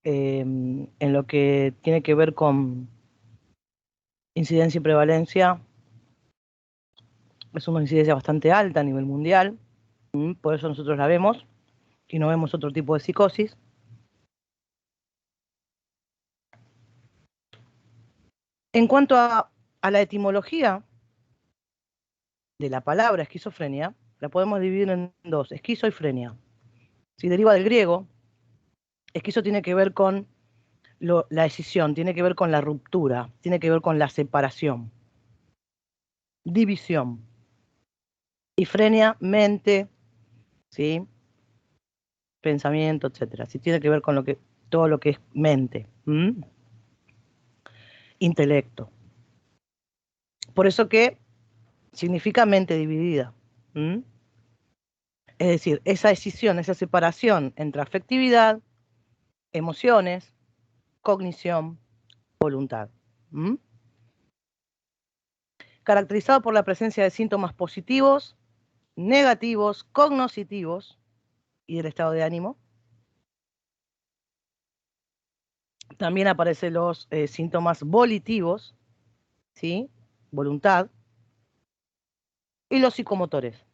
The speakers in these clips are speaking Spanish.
en lo que tiene que ver con incidencia y prevalencia, es una incidencia bastante alta a nivel mundial, por eso nosotros la vemos y no vemos otro tipo de psicosis. En cuanto a la etimología de la palabra esquizofrenia, la podemos dividir en dos, esquizo y frenia. Si deriva del griego, esquizo tiene que ver con la escisión, tiene que ver con la ruptura, tiene que ver con la separación, división. Y frenia, mente, ¿sí? Pensamiento, etcétera. Sí, tiene que ver con todo lo que es mente, intelecto. Por eso que significa mente dividida. Es decir, esa escisión, esa separación entre afectividad, emociones, cognición, voluntad. Caracterizado por la presencia de síntomas positivos, negativos, cognitivos y del estado de ánimo. También aparecen los síntomas volitivos, ¿sí? Voluntad, y los psicomotores,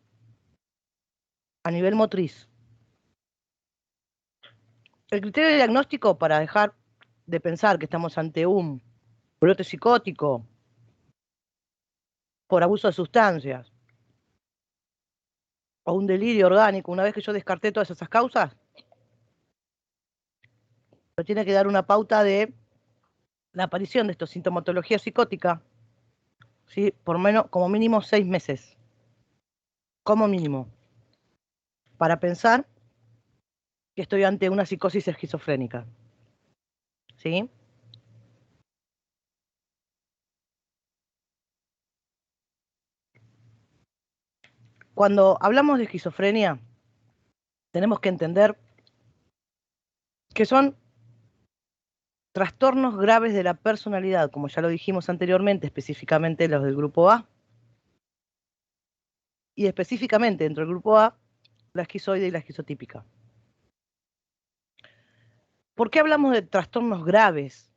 a nivel motriz. El criterio diagnóstico, para dejar de pensar que estamos ante un brote psicótico por abuso de sustancias o un delirio orgánico, una vez que yo descarté todas esas causas, me tiene que dar una pauta de la aparición de esta sintomatología psicótica, ¿sí? Como mínimo 6 meses, como mínimo, para pensar que estoy ante una psicosis esquizofrénica, ¿sí? Cuando hablamos de esquizofrenia, tenemos que entender que son trastornos graves de la personalidad, como ya lo dijimos anteriormente, específicamente los del grupo A, y específicamente dentro del grupo A, la esquizoide y la esquizotípica. ¿Por qué hablamos de trastornos graves?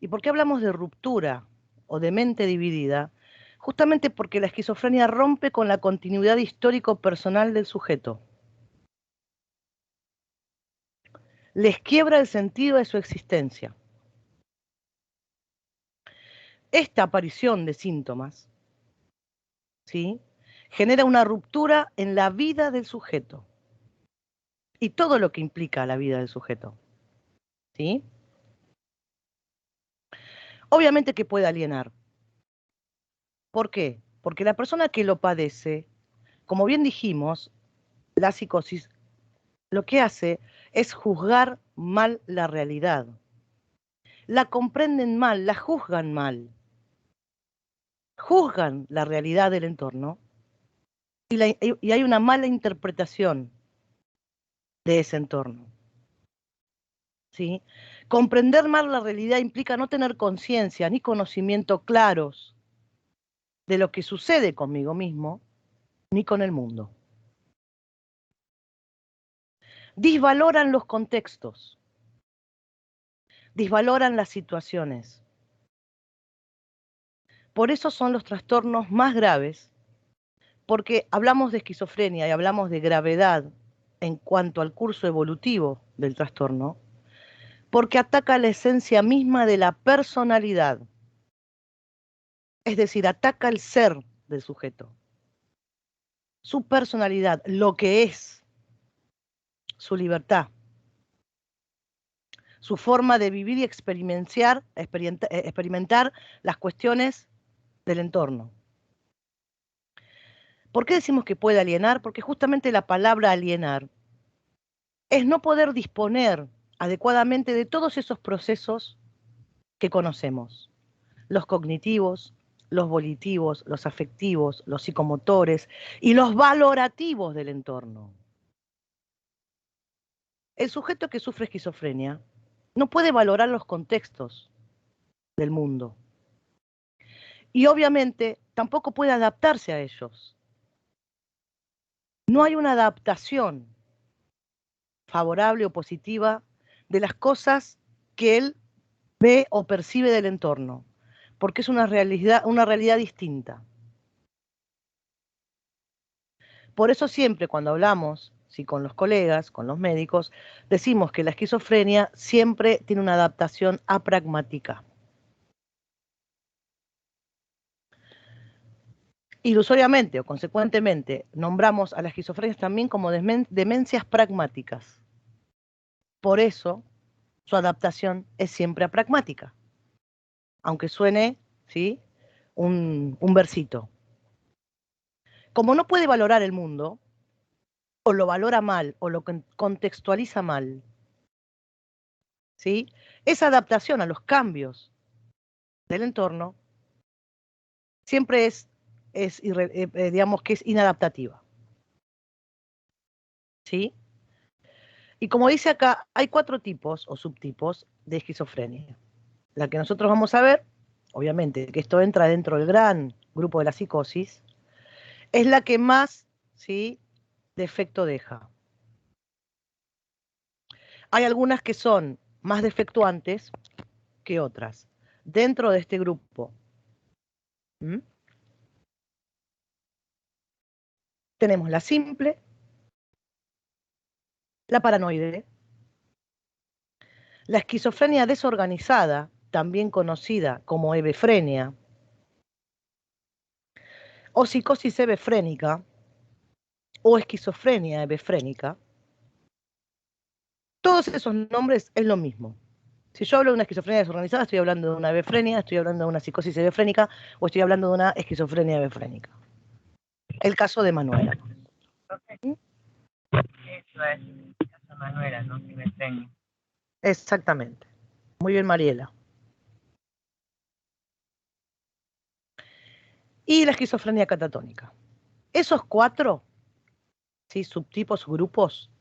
¿Y por qué hablamos de ruptura o de mente dividida? Justamente porque la esquizofrenia rompe con la continuidad histórico-personal del sujeto. Les quiebra el sentido de su existencia. Esta aparición de síntomas, ¿sí?, genera una ruptura en la vida del sujeto y todo lo que implica la vida del sujeto, ¿sí? Obviamente que puede alienar. ¿Por qué? Porque la persona que lo padece, como bien dijimos, la psicosis lo que hace es juzgar mal la realidad. La comprenden mal, la juzgan mal. Juzgan la realidad del entorno y hay una mala interpretación de ese entorno, ¿sí? Comprender mal la realidad implica no tener conciencia ni conocimiento claros de lo que sucede conmigo mismo ni con el mundo. Disvaloran los contextos, disvaloran las situaciones. Por eso son los trastornos más graves, porque hablamos de esquizofrenia y hablamos de gravedad en cuanto al curso evolutivo del trastorno, porque ataca la esencia misma de la personalidad, es decir, ataca el ser del sujeto, su personalidad, lo que es, su libertad, su forma de vivir y experimentar las cuestiones del entorno. ¿Por qué decimos que puede alienar? Porque justamente la palabra alienar es no poder disponer adecuadamente de todos esos procesos que conocemos, los cognitivos, los volitivos, los afectivos, los psicomotores y los valorativos del entorno. El sujeto que sufre esquizofrenia no puede valorar los contextos del mundo y obviamente tampoco puede adaptarse a ellos. No hay una adaptación favorable o positiva de las cosas que él ve o percibe del entorno, porque es una realidad distinta. Por eso siempre cuando hablamos, sí, con los colegas, con los médicos, decimos que la esquizofrenia siempre tiene una adaptación apragmática. Ilusoriamente o consecuentemente, nombramos a las esquizofrenias también como demencias pragmáticas. Por eso, su adaptación es siempre apragmática, aunque suene, ¿sí?, un versito. Como no puede valorar el mundo, o lo valora mal, o lo contextualiza mal, ¿sí?, esa adaptación a los cambios del entorno siempre digamos que es inadaptativa, ¿sí? Y como dice acá, hay 4 tipos o subtipos de esquizofrenia. La que nosotros vamos a ver, obviamente que esto entra dentro del gran grupo de la psicosis, es la que más, ¿sí?, defecto deja. Hay algunas que son más defectuantes que otras dentro de este grupo. ¿Mm? Tenemos la simple, la paranoide, la esquizofrenia desorganizada, también conocida como hebefrenia, o psicosis hebefrénica, o esquizofrenia hebefrénica. Todos esos nombres es lo mismo. Si yo hablo de una esquizofrenia desorganizada, estoy hablando de una hebefrenia, estoy hablando de una psicosis hebefrénica, o estoy hablando de una esquizofrenia hebefrénica. El caso de Manuela. Eso es el caso de Manuela, ¿no? Hebefrenia. Exactamente. Muy bien, Mariela. Y la esquizofrenia catatónica. Esos 4, ¿sí?, subtipos, grupos,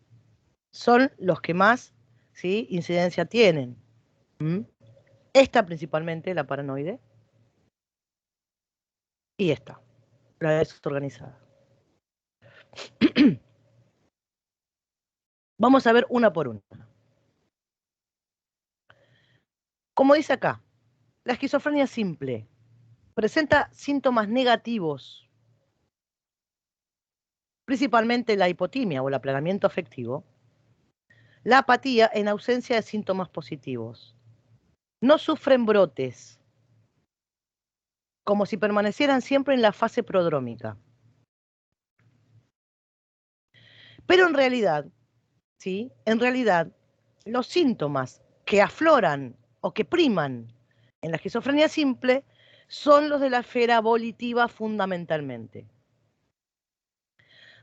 son los que más, ¿sí?, incidencia tienen. ¿Mm? Esta principalmente, la paranoide, y esta, la desorganizada. Vamos a ver una por una. Como dice acá, la esquizofrenia simple presenta síntomas negativos, principalmente la hipotimia o el aplanamiento afectivo, la apatía en ausencia de síntomas positivos. No sufren brotes, como si permanecieran siempre en la fase prodrómica. Pero en realidad, ¿sí?, en realidad, los síntomas que afloran o que priman en la esquizofrenia simple son los de la esfera volitiva fundamentalmente,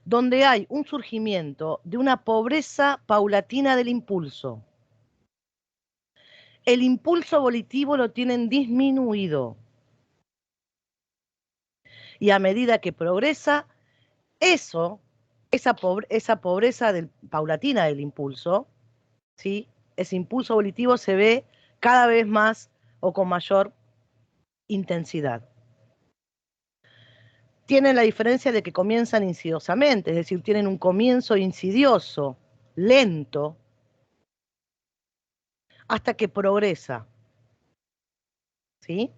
donde hay un surgimiento de una pobreza paulatina del impulso. El impulso volitivo lo tienen disminuido. Y a medida que progresa, esa pobreza paulatina del impulso, ¿sí?, ese impulso volitivo se ve cada vez más o con mayor intensidad. Tienen la diferencia de que comienzan insidiosamente, es decir, tienen un comienzo insidioso, lento, hasta que progresa, ¿sí?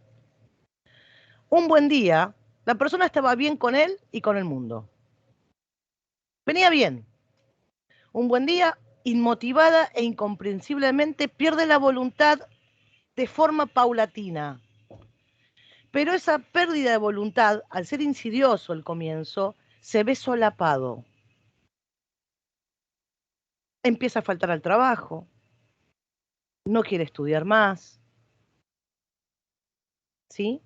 Un buen día, la persona estaba bien con él y con el mundo. Venía bien. Un buen día, inmotivada e incomprensiblemente, pierde la voluntad de forma paulatina. Pero esa pérdida de voluntad, al ser insidioso el comienzo, se ve solapado. Empieza a faltar al trabajo, no quiere estudiar más, ¿sí?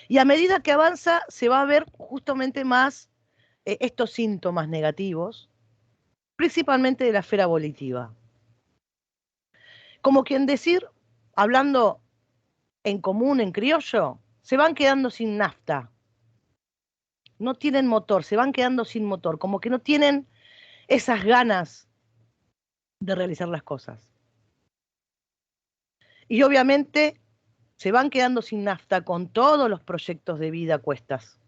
Y a medida que avanza, se va a ver justamente más estos síntomas negativos, principalmente de la esfera volitiva. Como quien decir, hablando en común, en criollo, se van quedando sin nafta. No tienen motor, se van quedando sin motor, como que no tienen esas ganas de realizar las cosas. Y obviamente se van quedando sin nafta con todos los proyectos de vida a cuestas,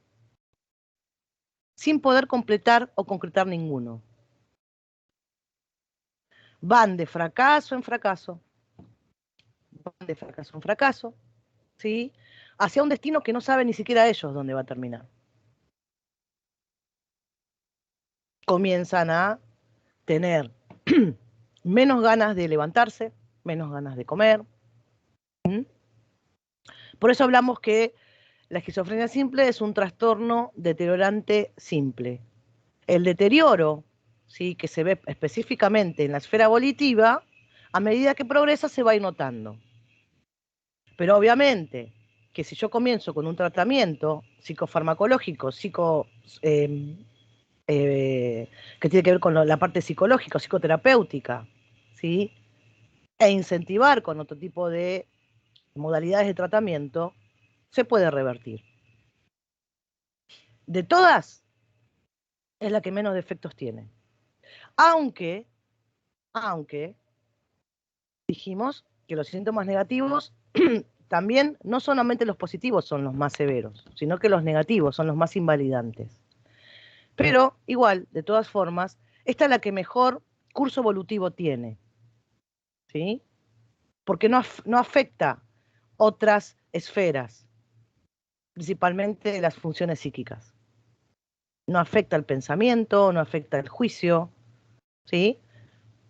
sin poder completar o concretar ninguno. van de fracaso en fracaso, van de fracaso en fracaso, ¿sí? Hacia un destino que no saben ni siquiera ellos dónde va a terminar. Comienzan a tener menos ganas de levantarse, menos ganas de comer. ¿Mm? Por eso hablamos que la esquizofrenia simple es un trastorno deteriorante simple. El deterioro, ¿sí?, que se ve específicamente en la esfera volitiva, a medida que progresa se va a ir notando. Pero obviamente que si yo comienzo con un tratamiento psicofarmacológico, que tiene que ver con la parte psicológica o psicoterapéutica, ¿sí?, e incentivar con otro tipo de modalidades de tratamiento, se puede revertir. De todas, es la que menos defectos tiene. Aunque dijimos que los síntomas negativos también no solamente los positivos son los más severos, sino que los negativos son los más invalidantes. Pero igual, de todas formas, esta es la que mejor curso evolutivo tiene, ¿sí? Porque no afecta otras esferas, principalmente las funciones psíquicas. No afecta el pensamiento, no afecta el juicio, ¿sí?,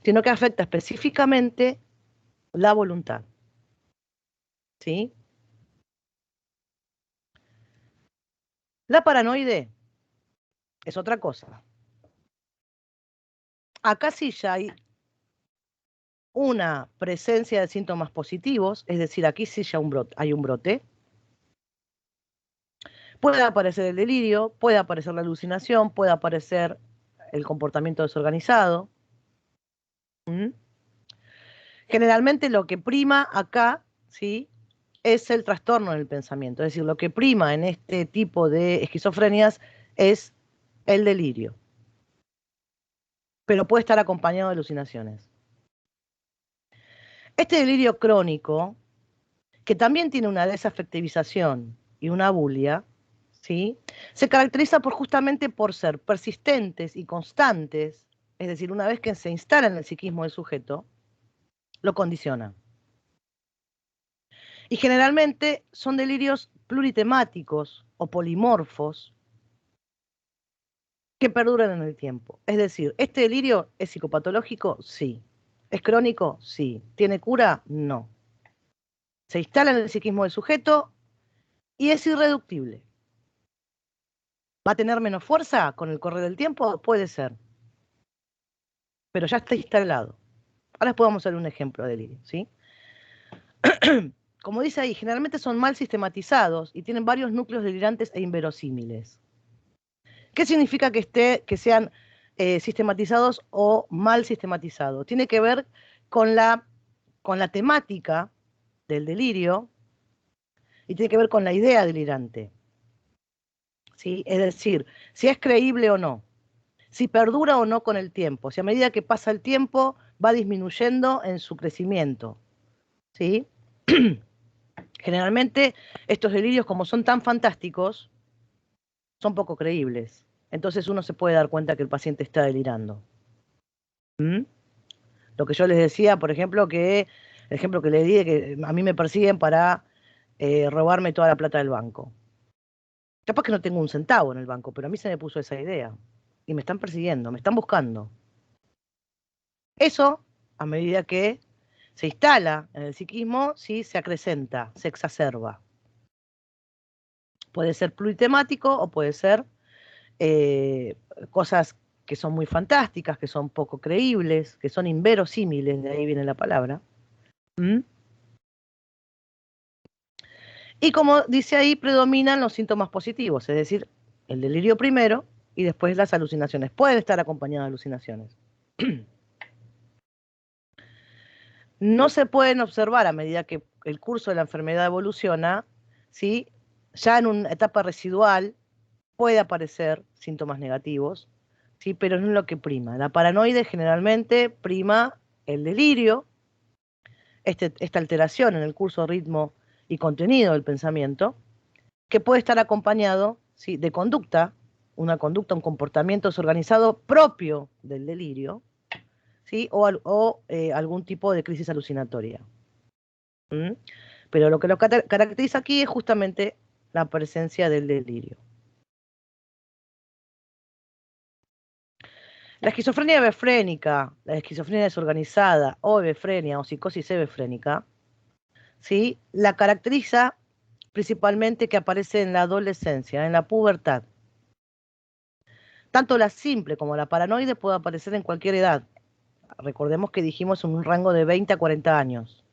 sino que afecta específicamente la voluntad, ¿sí? La paranoide es otra cosa. Acá sí ya hay una presencia de síntomas positivos, es decir, aquí sí ya hay un brote. Puede aparecer el delirio, puede aparecer la alucinación, puede aparecer el comportamiento desorganizado. ¿Mm? Generalmente lo que prima acá, ¿sí?, es el trastorno en el pensamiento. Es decir, lo que prima en este tipo de esquizofrenias es el delirio. Pero puede estar acompañado de alucinaciones. Este delirio crónico, que también tiene una desafectivización y una abulia, ¿sí?, se caracteriza justamente por ser persistentes y constantes, es decir, una vez que se instala en el psiquismo del sujeto, lo condiciona. Y generalmente son delirios pluritemáticos o polimorfos que perduran en el tiempo. Es decir, ¿este delirio es psicopatológico? Sí. ¿Es crónico? Sí. ¿Tiene cura? No. Se instala en el psiquismo del sujeto y es irreductible. ¿Va a tener menos fuerza con el correr del tiempo? Puede ser. Pero ya está instalado. Ahora podemos hacer un ejemplo de delirio, ¿sí? Como dice ahí, generalmente son mal sistematizados y tienen varios núcleos delirantes e inverosímiles. ¿Qué significa que sean sistematizados o mal sistematizados? Tiene que ver con la temática del delirio y tiene que ver con la idea delirante, ¿sí? Es decir, si es creíble o no, si perdura o no con el tiempo, si a medida que pasa el tiempo va disminuyendo en su crecimiento, ¿sí? Generalmente estos delirios, como son tan fantásticos, son poco creíbles. Entonces uno se puede dar cuenta que el paciente está delirando. ¿Mm? Lo que yo les decía, por ejemplo, el ejemplo que les di, que a mí me persiguen para robarme toda la plata del banco. Capaz que no tengo un centavo en el banco, pero a mí se me puso esa idea. Y me están persiguiendo, me están buscando. Eso, a medida que se instala en el psiquismo, sí se acrecenta, se exacerba. Puede ser pluritemático o puede ser cosas que son muy fantásticas, que son poco creíbles, que son inverosímiles, de ahí viene la palabra. ¿Mm? Y como dice ahí, predominan los síntomas positivos, es decir, el delirio primero y después las alucinaciones. Pueden estar acompañadas de alucinaciones. No se pueden observar a medida que el curso de la enfermedad evoluciona, ¿sí? Ya en una etapa residual puede aparecer síntomas negativos, ¿sí?, pero no es lo que prima. La paranoide generalmente prima el delirio, esta alteración en el curso, ritmo y contenido del pensamiento, que puede estar acompañado, ¿sí?, de conducta, un comportamiento desorganizado propio del delirio, ¿sí? O algún tipo de crisis alucinatoria. ¿Mm? Pero lo que lo caracteriza aquí es justamente la presencia del delirio. La esquizofrenia hebefrénica, la esquizofrenia desorganizada o hebefrenia o psicosis hebefrénica, ¿sí? La caracteriza principalmente que aparece en la adolescencia, en la pubertad. Tanto la simple como la paranoide puede aparecer en cualquier edad. Recordemos que dijimos en un rango de 20 a 40 años,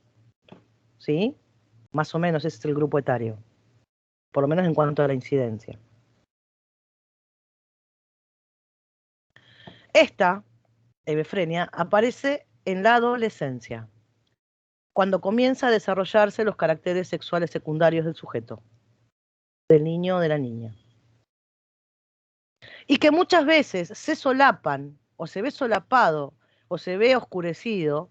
¿sí? Más o menos ese es el grupo etario, por lo menos en cuanto a la incidencia. Esta hebefrenia aparece en la adolescencia, cuando comienza a desarrollarse los caracteres sexuales secundarios del sujeto, del niño o de la niña. Y que muchas veces se solapan, o se ve solapado, o se ve oscurecido,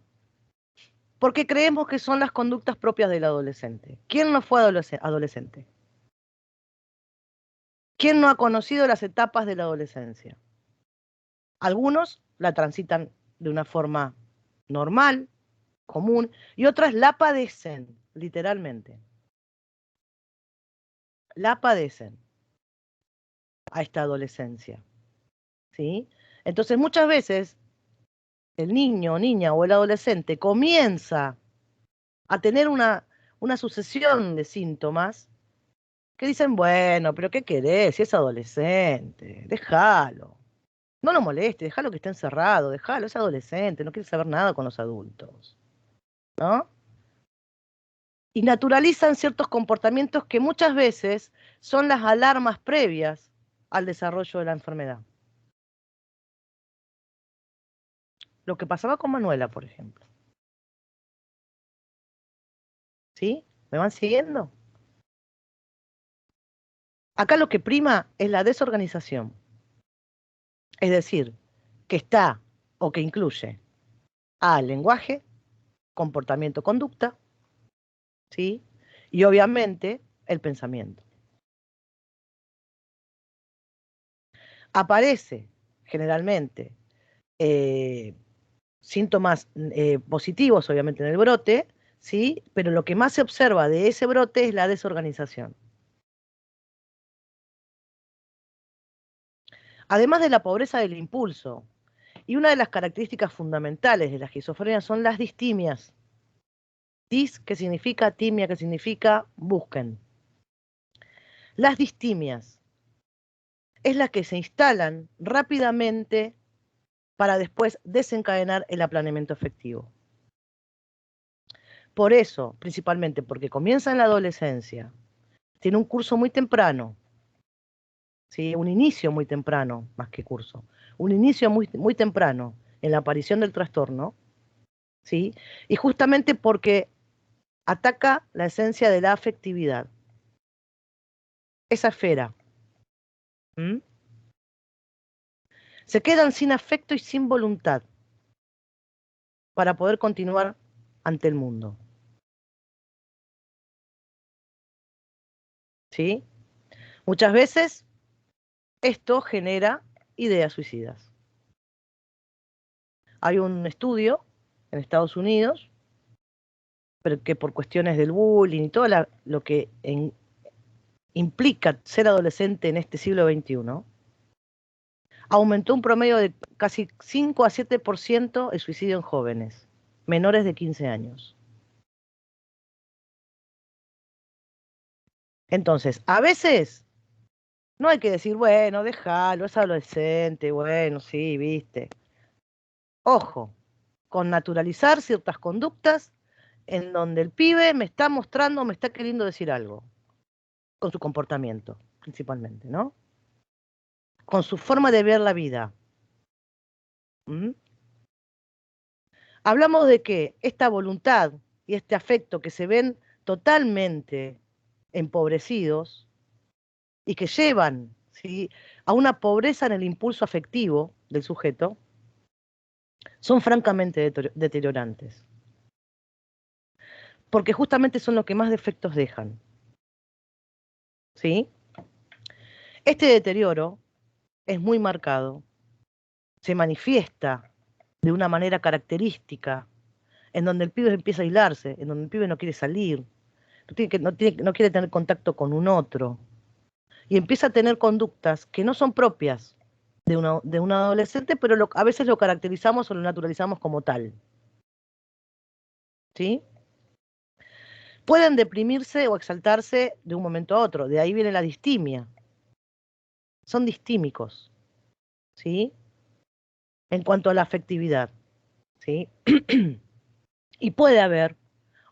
porque creemos que son las conductas propias del adolescente. ¿Quién no fue adolescente? ¿Quién no ha conocido las etapas de la adolescencia? Algunos la transitan de una forma normal, común, y otras la padecen, literalmente. La padecen a esta adolescencia, ¿sí? Entonces muchas veces el niño, niña o el adolescente comienza a tener una sucesión de síntomas que dicen, bueno, pero ¿qué querés? Si es adolescente, déjalo. No lo moleste, déjalo que esté encerrado, déjalo, es adolescente, no quiere saber nada con los adultos, ¿no? Y naturalizan ciertos comportamientos que muchas veces son las alarmas previas al desarrollo de la enfermedad. Lo que pasaba con Manuela, por ejemplo. ¿Sí? ¿Me van siguiendo? Acá lo que prima es la desorganización. Es decir, que está o que incluye a lenguaje, comportamiento, conducta, ¿sí? Y obviamente el pensamiento. Aparece generalmente eh, síntomas positivos, obviamente, en el brote, ¿sí? Pero lo que más se observa de ese brote es la desorganización. Además de la pobreza del impulso, y una de las características fundamentales de la esquizofrenia son las distimias. Dis, que significa, timia, que significa busquen. Las distimias es las que se instalan rápidamente para después desencadenar el aplaneamiento efectivo. Por eso, principalmente porque comienza en la adolescencia, tiene un curso muy temprano, ¿sí? Un inicio muy temprano, más que curso, un inicio muy temprano en la aparición del trastorno, ¿sí? Y justamente porque ataca la esencia de la afectividad, esa esfera. ¿Mm? Se quedan sin afecto y sin voluntad para poder continuar ante el mundo, ¿sí? Muchas veces esto genera ideas suicidas. Hay un estudio en Estados Unidos, pero que por cuestiones del bullying y todo lo que implica ser adolescente en este siglo XXI, aumentó un promedio de casi 5 a 7% el suicidio en jóvenes, menores de 15 años. Entonces, a veces no hay que decir, bueno, déjalo, es adolescente, bueno, sí, viste. Ojo, con naturalizar ciertas conductas en donde el pibe me está mostrando, me está queriendo decir algo, con su comportamiento, principalmente, ¿no? Con su forma de ver la vida. ¿Mm? Hablamos de que esta voluntad y este afecto que se ven totalmente empobrecidos y que llevan, ¿sí?, a una pobreza en el impulso afectivo del sujeto, son francamente deteriorantes, porque justamente son los que más defectos dejan, ¿sí? Este deterioro es muy marcado, se manifiesta de una manera característica, en donde el pibe empieza a aislarse, en donde el pibe no quiere salir, no quiere tener contacto con un otro, y empieza a tener conductas que no son propias de un adolescente, pero a veces lo caracterizamos o lo naturalizamos como tal. ¿Sí? Pueden deprimirse o exaltarse de un momento a otro, de ahí viene la distimia. Son distímicos, ¿sí? En cuanto a la afectividad, ¿sí? Y puede haber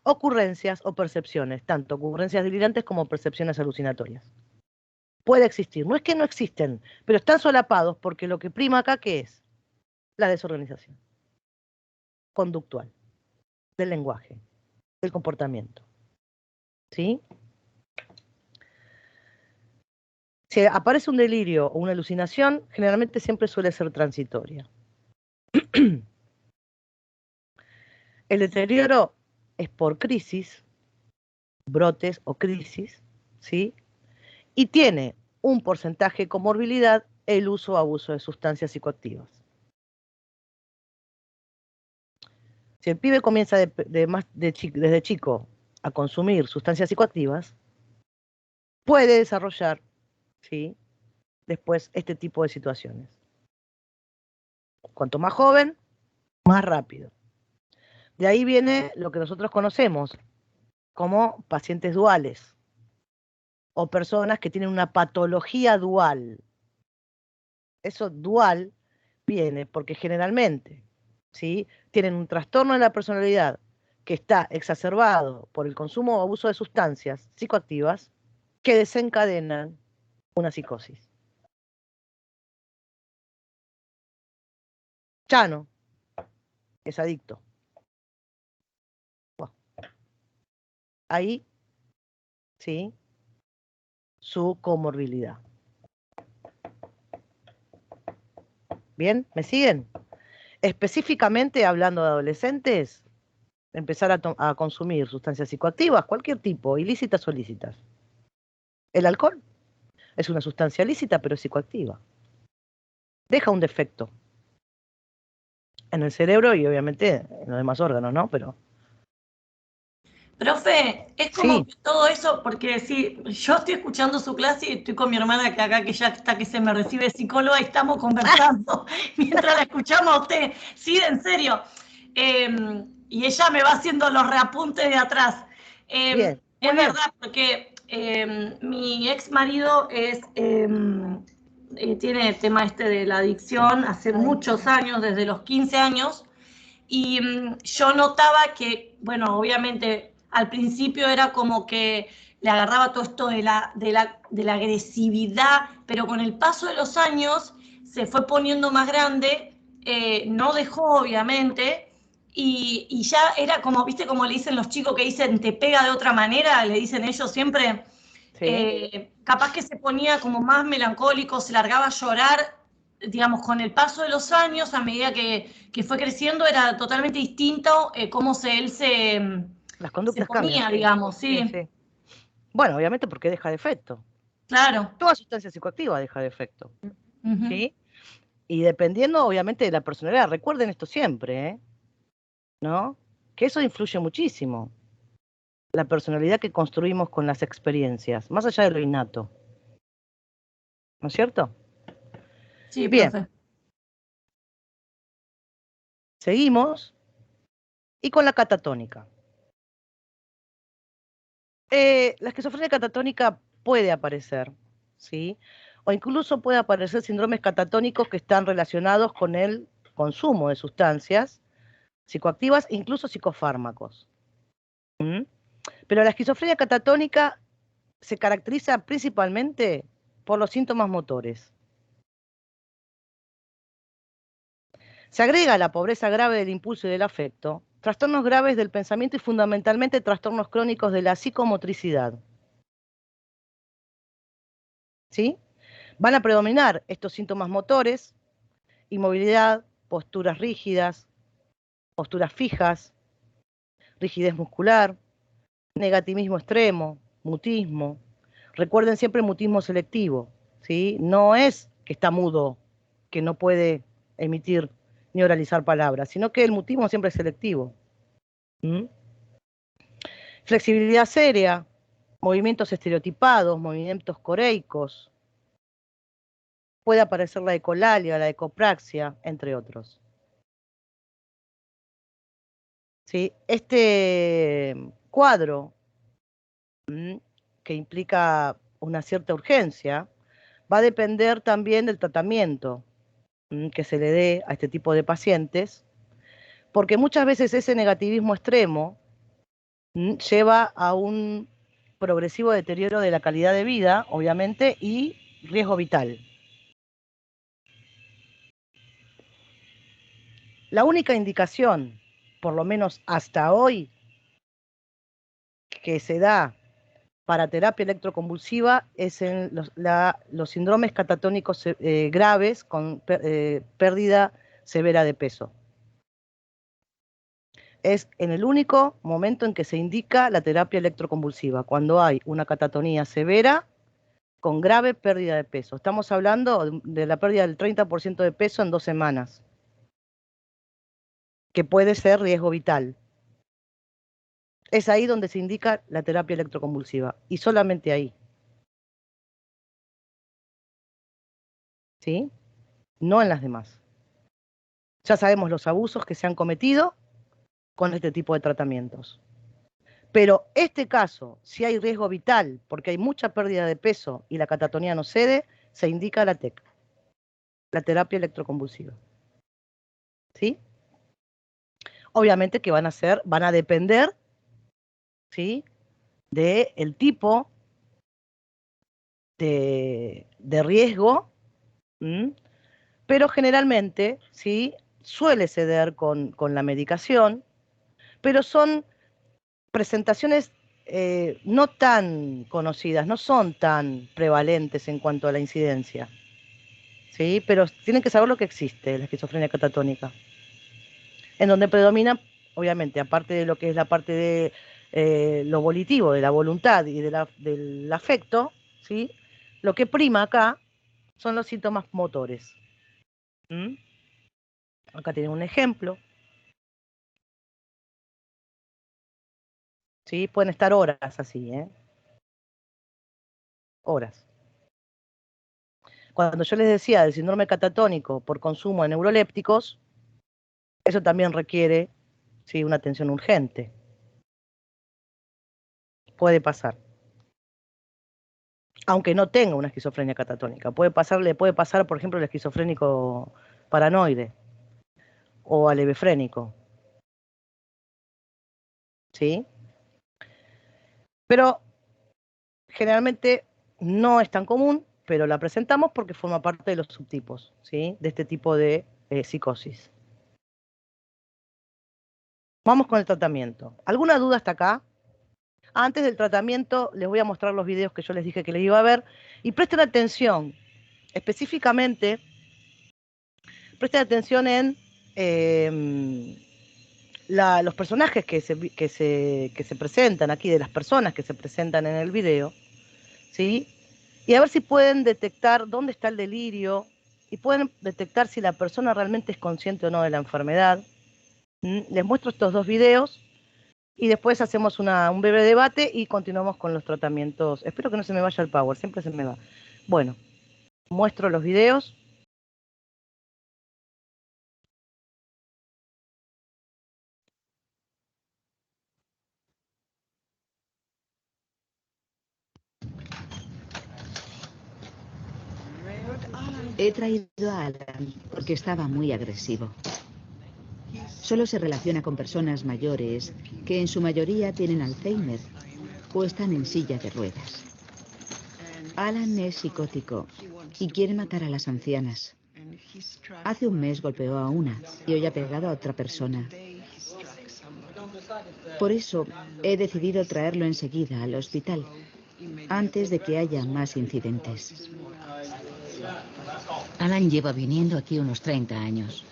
ocurrencias o percepciones, tanto ocurrencias delirantes como percepciones alucinatorias. Puede existir, no es que no existen, pero están solapados porque lo que prima acá, ¿qué es? La desorganización conductual, del lenguaje, del comportamiento, ¿sí? Si aparece un delirio o una alucinación, generalmente siempre suele ser transitoria. El deterioro es por crisis, brotes o crisis, ¿sí? Y tiene un porcentaje de comorbilidad el uso o abuso de sustancias psicoactivas. Si el pibe comienza desde chico a consumir sustancias psicoactivas, puede desarrollar, ¿sí?, después este tipo de situaciones. Cuanto más joven, más rápido. De ahí viene lo que nosotros conocemos como pacientes duales o personas que tienen una patología dual. Eso dual viene porque generalmente, ¿sí?, tienen un trastorno de la personalidad que está exacerbado por el consumo o abuso de sustancias psicoactivas que desencadenan una psicosis. Chano es adicto. Bueno, ahí, ¿sí?, su comorbilidad. ¿Bien? ¿Me siguen? Específicamente hablando de adolescentes, empezar a consumir sustancias psicoactivas, cualquier tipo, ilícitas o lícitas. El alcohol es una sustancia lícita, pero es psicoactiva. Deja un defecto en el cerebro y obviamente en los demás órganos, ¿no? Pero Profe, es como sí. que todo eso, porque sí, yo estoy escuchando su clase y estoy con mi hermana que acá que ya está que se me recibe psicóloga y estamos conversando mientras la escuchamos a usted. Sí, en serio. Y ella me va haciendo los reapuntes de atrás. Bien, muy Es bien. verdad, porque mi ex marido tiene el tema este de la adicción hace muchos años, desde los 15 años, y yo notaba que, bueno, obviamente al principio era como que le agarraba todo esto de la agresividad, pero con el paso de los años se fue poniendo más grande, no dejó obviamente, y ya era como, viste, como le dicen los chicos que dicen te pega de otra manera, le dicen ellos siempre, Sí. capaz que se ponía como más melancólico, se largaba a llorar, digamos, con el paso de los años, a medida que fue creciendo, era totalmente distinto cómo él Las se conductas cambian, ponía, sí. digamos, Sí, sí, sí. Bueno, obviamente porque deja de efecto. claro. Toda sustancia psicoactiva deja de efecto, Uh-huh. ¿sí? Y dependiendo, obviamente, de la personalidad. Recuerden esto siempre, ¿eh? ¿No? Que eso influye muchísimo. La personalidad que construimos con las experiencias, más allá de lo innato. ¿No es cierto? Sí, Bien, profe. seguimos. Y con la catatónica. La esquizofrenia catatónica puede aparecer, ¿sí? O incluso puede aparecer síndromes catatónicos que están relacionados con el consumo de sustancias psicoactivas, incluso psicofármacos. ¿Mm? Pero la esquizofrenia catatónica se caracteriza principalmente por los síntomas motores. Se agrega a la pobreza grave del impulso y del afecto, trastornos graves del pensamiento y fundamentalmente trastornos crónicos de la psicomotricidad. ¿Sí? Van a predominar estos síntomas motores: inmovilidad, posturas rígidas, posturas fijas, rigidez muscular, negativismo extremo, mutismo. Recuerden siempre el mutismo selectivo, ¿sí? No es que está mudo, que no puede emitir ni oralizar palabras, sino que el mutismo siempre es selectivo. ¿Mm? Flexibilidad seria, movimientos estereotipados, movimientos coreicos. Puede aparecer la ecolalia, la ecopraxia, entre otros. ¿Sí? Este cuadro, que implica una cierta urgencia, va a depender también del tratamiento que se le dé a este tipo de pacientes, porque muchas veces ese negativismo extremo lleva a un progresivo deterioro de la calidad de vida, obviamente, y riesgo vital. La única indicación, por lo menos hasta hoy, que se da para terapia electroconvulsiva es en los síndromes catatónicos graves con pérdida severa de peso. Es en el único momento en que se indica la terapia electroconvulsiva, cuando hay una catatonía severa con grave pérdida de peso. Estamos hablando de la pérdida del 30% de peso en 2 semanas, que puede ser riesgo vital. Es ahí donde se indica la terapia electroconvulsiva, y solamente ahí. ¿Sí? No en las demás. Ya sabemos los abusos que se han cometido con este tipo de tratamientos. Pero este caso, si hay riesgo vital, porque hay mucha pérdida de peso y la catatonía no cede, se indica la TEC, la terapia electroconvulsiva. ¿Sí? Obviamente que van a depender, ¿sí?, del tipo de riesgo, pero generalmente, ¿sí?, suele ceder con la medicación, pero son presentaciones no tan conocidas, no son tan prevalentes en cuanto a la incidencia, ¿sí? Pero tienen que saber lo que existe, la esquizofrenia catatónica, en donde predomina, obviamente, aparte de lo que es la parte de lo volitivo, de la voluntad y del afecto, ¿sí?, lo que prima acá son los síntomas motores. Acá tienen un ejemplo. ¿Sí? Pueden estar horas así, horas. Cuando yo les decía del síndrome catatónico por consumo de neurolépticos, eso también requiere, ¿sí?, una atención urgente. Puede pasar. Aunque no tenga una esquizofrenia catatónica. Le puede pasar, por ejemplo, el esquizofrénico paranoide o alevefrénico. ¿Sí? Pero generalmente no es tan común, pero la presentamos porque forma parte de los subtipos, ¿sí?, de este tipo de psicosis. Vamos con el tratamiento. ¿Alguna duda hasta acá? Antes del tratamiento les voy a mostrar los videos que yo les dije que les iba a ver y presten atención, específicamente, presten atención en los personajes que se presentan aquí, de las personas que se presentan en el video, ¿sí? Y a ver si pueden detectar dónde está el delirio y pueden detectar si la persona realmente es consciente o no de la enfermedad. Les muestro estos 2 videos y después hacemos un breve debate y continuamos con los tratamientos. Espero que no se me vaya el power, siempre se me va. Bueno, muestro los videos. He traído a Alan porque estaba muy agresivo. Solo se relaciona con personas mayores que en su mayoría tienen Alzheimer o están en silla de ruedas. Alan es psicótico y quiere matar a las ancianas. Hace un mes golpeó a una y hoy ha pegado a otra persona. Por eso he decidido traerlo enseguida al hospital, antes de que haya más incidentes. Alan lleva viniendo aquí unos 30 años.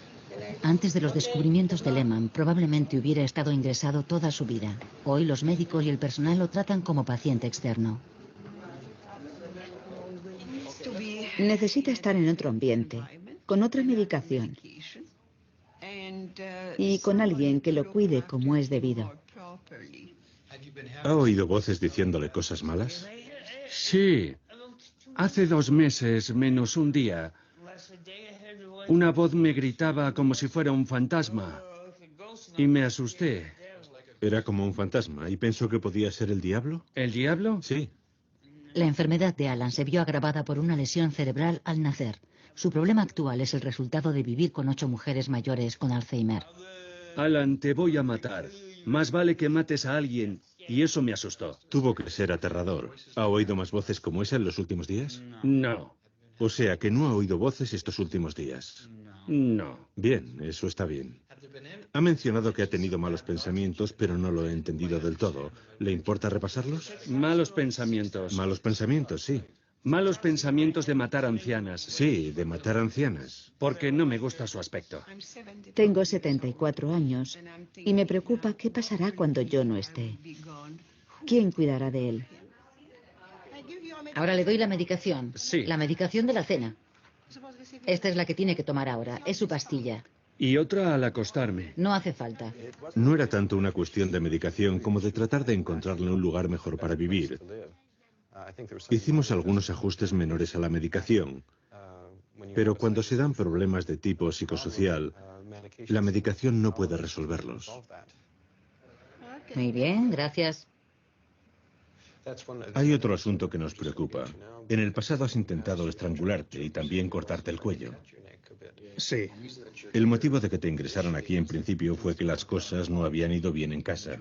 Antes de los descubrimientos de Lehman, probablemente hubiera estado ingresado toda su vida. Hoy los médicos y el personal lo tratan como paciente externo. Necesita estar en otro ambiente, con otra medicación. y con alguien que lo cuide como es debido. ¿Ha oído voces diciéndole cosas malas? Sí. Hace 2 meses, menos un día, una voz me gritaba como si fuera un fantasma y me asusté. Era como un fantasma y pensó que podía ser el diablo. ¿El diablo? Sí. La enfermedad de Alan se vio agravada por una lesión cerebral al nacer. Su problema actual es el resultado de vivir con 8 mujeres mayores con Alzheimer. Alan, te voy a matar. Más vale que mates a alguien. Y eso me asustó. Tuvo que ser aterrador. ¿Ha oído más voces como esa en los últimos días? No. O sea, que no ha oído voces estos últimos días. No. Bien, eso está bien. Ha mencionado que ha tenido malos pensamientos, pero no lo he entendido del todo. ¿Le importa repasarlos? Malos pensamientos. Malos pensamientos, sí. Malos pensamientos de matar ancianas. Sí, de matar ancianas. Porque no me gusta su aspecto. Tengo 74 años y me preocupa qué pasará cuando yo no esté. ¿Quién cuidará de él? Ahora le doy la medicación. Sí. La medicación de la cena. Esta es la que tiene que tomar ahora. Es su pastilla. Y otra al acostarme. No hace falta. No era tanto una cuestión de medicación como de tratar de encontrarle un lugar mejor para vivir. Hicimos algunos ajustes menores a la medicación, pero cuando se dan problemas de tipo psicosocial, la medicación no puede resolverlos. Muy bien, gracias. Hay otro asunto que nos preocupa. En el pasado has intentado estrangularte y también cortarte el cuello. Sí. El motivo de que te ingresaran aquí en principio fue que las cosas no habían ido bien en casa.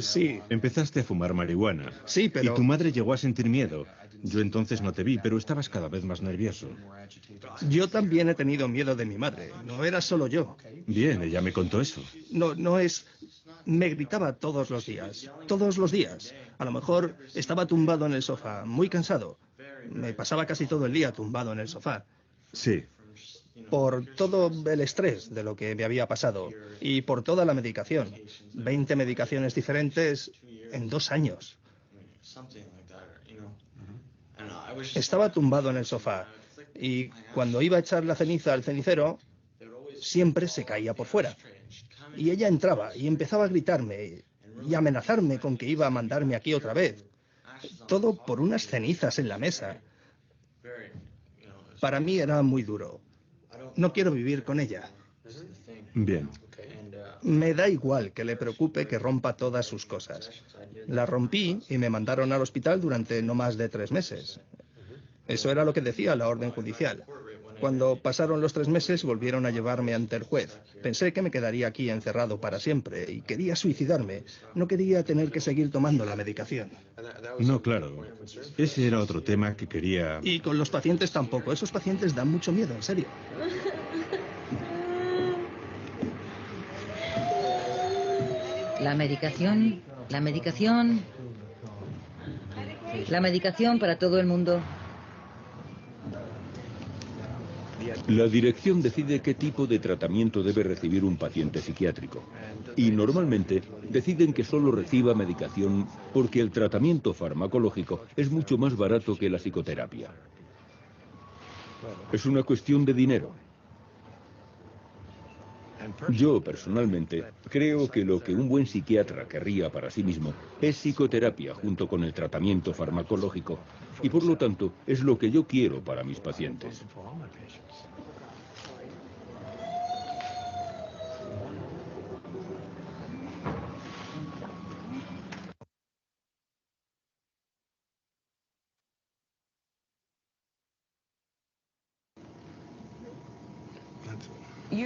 Sí. Empezaste a fumar marihuana. Sí, pero... Y tu madre llegó a sentir miedo. Yo entonces no te vi, pero estabas cada vez más nervioso. Yo también he tenido miedo de mi madre. No era solo yo. Bien, ella me contó eso. No es... Me gritaba todos los días. Todos los días. A lo mejor estaba tumbado en el sofá, muy cansado. Me pasaba casi todo el día tumbado en el sofá. Sí. Por todo el estrés de lo que me había pasado y por toda la medicación. 20 medicaciones diferentes en 2 años. Estaba tumbado en el sofá y cuando iba a echar la ceniza al cenicero, siempre se caía por fuera. Y ella entraba y empezaba a gritarme y amenazarme con que iba a mandarme aquí otra vez. Todo por unas cenizas en la mesa. Para mí era muy duro. No quiero vivir con ella. Bien. Me da igual que le preocupe que rompa todas sus cosas. La rompí y me mandaron al hospital durante no más de 3 meses. Eso era lo que decía la orden judicial. Cuando pasaron los 3 meses volvieron a llevarme ante el juez. Pensé que me quedaría aquí encerrado para siempre y quería suicidarme. No quería tener que seguir tomando la medicación. No, claro. Ese era otro tema que quería... Y con los pacientes tampoco. Esos pacientes dan mucho miedo, en serio. La medicación para todo el mundo. La dirección decide qué tipo de tratamiento debe recibir un paciente psiquiátrico. Y normalmente deciden que solo reciba medicación porque el tratamiento farmacológico es mucho más barato que la psicoterapia. Es una cuestión de dinero. Yo, personalmente, creo que lo que un buen psiquiatra querría para sí mismo es psicoterapia junto con el tratamiento farmacológico. Y por lo tanto, es lo que yo quiero para mis pacientes.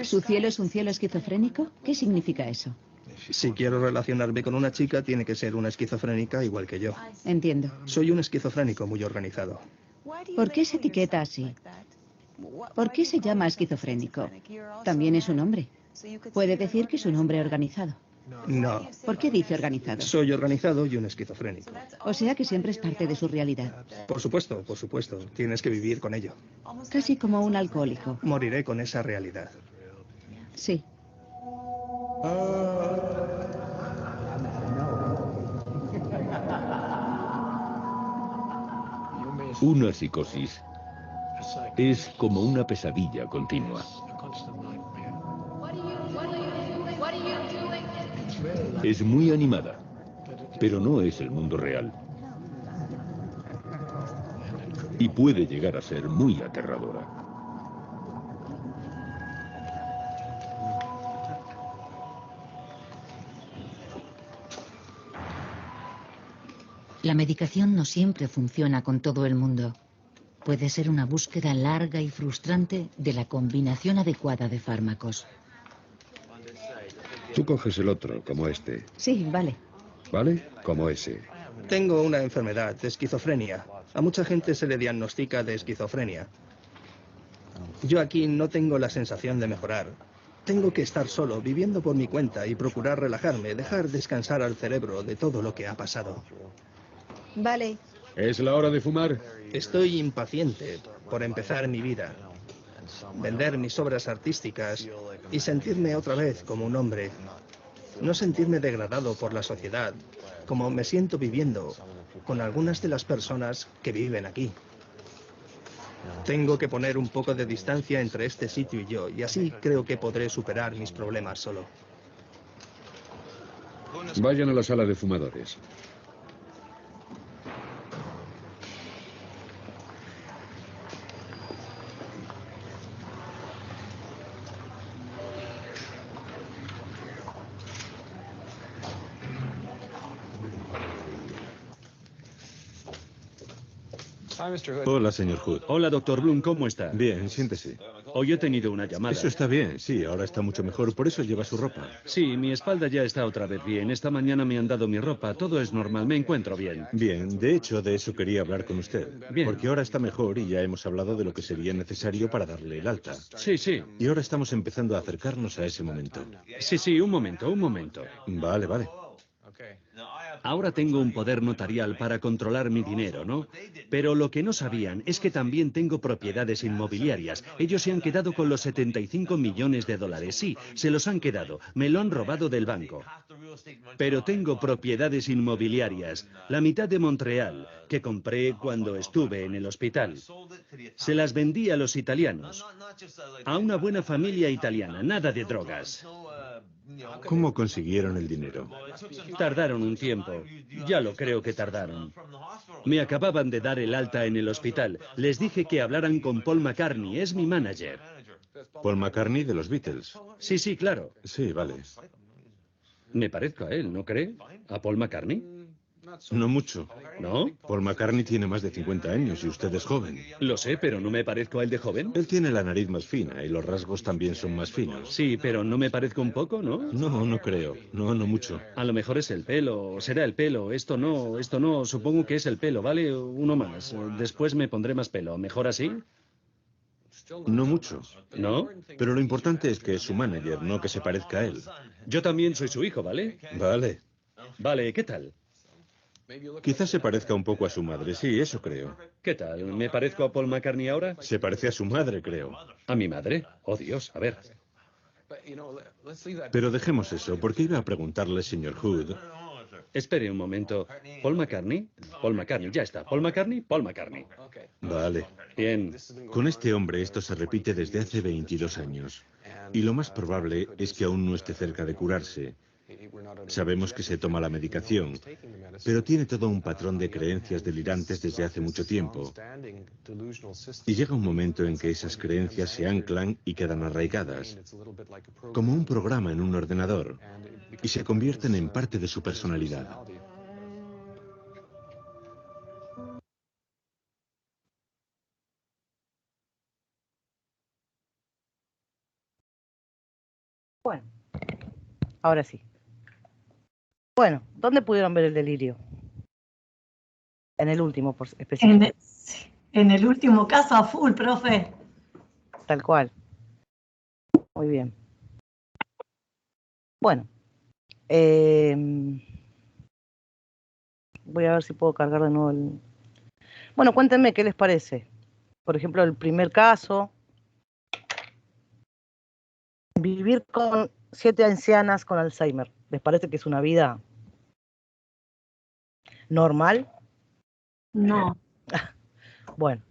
¿Su cielo es un cielo esquizofrénico? ¿Qué significa eso? Si quiero relacionarme con una chica, tiene que ser una esquizofrénica igual que yo. Entiendo. Soy un esquizofrénico muy organizado. ¿Por qué se etiqueta así? ¿Por qué se llama esquizofrénico? También es un hombre. Puede decir que es un hombre organizado. No. ¿Por qué dice organizado? Soy organizado y un esquizofrénico. O sea que siempre es parte de su realidad. Por supuesto, por supuesto. Tienes que vivir con ello. Casi como un alcohólico. Moriré con esa realidad. Sí. Una psicosis es como una pesadilla continua. Es muy animada, pero no es el mundo real. Y puede llegar a ser muy aterradora. La medicación no siempre funciona con todo el mundo. Puede ser una búsqueda larga y frustrante de la combinación adecuada de fármacos. Tú coges el otro, como este. Sí, vale. ¿Vale? Como ese. Tengo una enfermedad, esquizofrenia. A mucha gente se le diagnostica de esquizofrenia. Yo aquí no tengo la sensación de mejorar. Tengo que estar solo, viviendo por mi cuenta y procurar relajarme, dejar descansar al cerebro de todo lo que ha pasado. Vale. ¿Es la hora de fumar? Estoy impaciente por empezar mi vida, vender mis obras artísticas y sentirme otra vez como un hombre. No sentirme degradado por la sociedad, como me siento viviendo con algunas de las personas que viven aquí. Tengo que poner un poco de distancia entre este sitio y yo, y así creo que podré superar mis problemas solo. Vayan a la sala de fumadores. Hola, señor Hood. Hola, doctor Bloom, ¿cómo está? Bien, siéntese. Hoy he tenido una llamada. Eso está bien, sí, ahora está mucho mejor, por eso lleva su ropa. Sí, mi espalda ya está otra vez bien. Esta mañana me han dado mi ropa, todo es normal, me encuentro bien. Bien, de hecho, de eso quería hablar con usted. Bien. Porque ahora está mejor y ya hemos hablado de lo que sería necesario para darle el alta. Sí, sí. Y ahora estamos empezando a acercarnos a ese momento. Sí, un momento. Vale, vale. Ahora tengo un poder notarial para controlar mi dinero, ¿no? Pero lo que no sabían es que también tengo propiedades inmobiliarias. Ellos se han quedado con los 75 millones de dólares. Sí, se los han quedado. Me lo han robado del banco. Pero tengo propiedades inmobiliarias. La mitad de Montreal, que compré cuando estuve en el hospital. Se las vendí a los italianos. A una buena familia italiana. Nada de drogas. ¿Cómo consiguieron el dinero? Tardaron un tiempo. Ya lo creo que tardaron. Me acababan de dar el alta en el hospital. Les dije que hablaran con Paul McCartney. Es mi manager. Paul McCartney de los Beatles. Sí, claro. Sí, vale. Me parezco a él, ¿no cree? ¿A Paul McCartney? No mucho. ¿No? Paul McCartney tiene más de 50 años y usted es joven. Lo sé, pero ¿no me parezco a él de joven? Él tiene la nariz más fina y los rasgos también son más finos. Sí, pero ¿no me parezco un poco, no? No, no creo. No mucho. A lo mejor es el pelo, será el pelo. Esto no, supongo que es el pelo, ¿vale? Uno más. Después me pondré más pelo. ¿Mejor así? No mucho. ¿No? Pero lo importante es que es su manager, no que se parezca a él. Yo también soy su hijo, ¿vale? Vale. Vale, ¿qué tal? Quizás se parezca un poco a su madre, sí, eso creo. ¿Qué tal? ¿Me parezco a Paul McCartney ahora? Se parece a su madre, creo. ¿A mi madre? Oh, Dios, a ver. Pero dejemos eso, porque iba a preguntarle, señor Hood. Espere un momento. ¿Paul McCartney? Paul McCartney, ya está. ¿Paul McCartney? Paul McCartney. Vale. Bien. Con este hombre esto se repite desde hace 22 años. Y lo más probable es que aún no esté cerca de curarse. Sabemos que se toma la medicación, pero tiene todo un patrón de creencias delirantes desde hace mucho tiempo. Y llega un momento en que esas creencias se anclan y quedan arraigadas, como un programa en un ordenador, y se convierten en parte de su personalidad. Bueno, ahora sí. Bueno, ¿dónde pudieron ver el delirio? En el último, por específico. En el último caso a full, profe. Tal cual. Muy bien. Bueno. Voy a ver si puedo cargar de nuevo el... Bueno, cuéntenme qué les parece. Por ejemplo, el primer caso. Vivir con 7 ancianas con Alzheimer. ¿Les parece que es una vida normal? No. Bueno,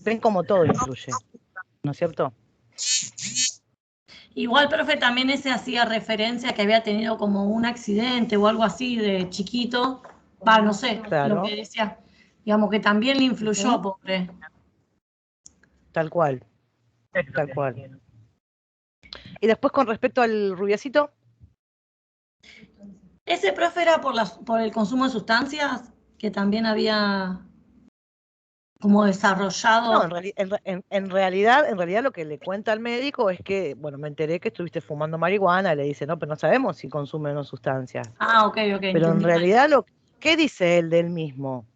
ven como todo influye, ¿no es cierto? Igual, profe, también ese hacía referencia a que había tenido como un accidente o algo así de chiquito. Va, no sé, Claro. lo que decía. Digamos que también le influyó, pobre. Tal cual. Tal cual. Y después con respecto al rubiecito. Ese, profe, era por el consumo de sustancias, que también había como desarrollado. No, en realidad lo que le cuenta al médico es que, bueno, me enteré que estuviste fumando marihuana, le dice, no, pero no sabemos si consume o no sustancias. Ah, ok, Pero entendí. en realidad, ¿qué dice él del mismo?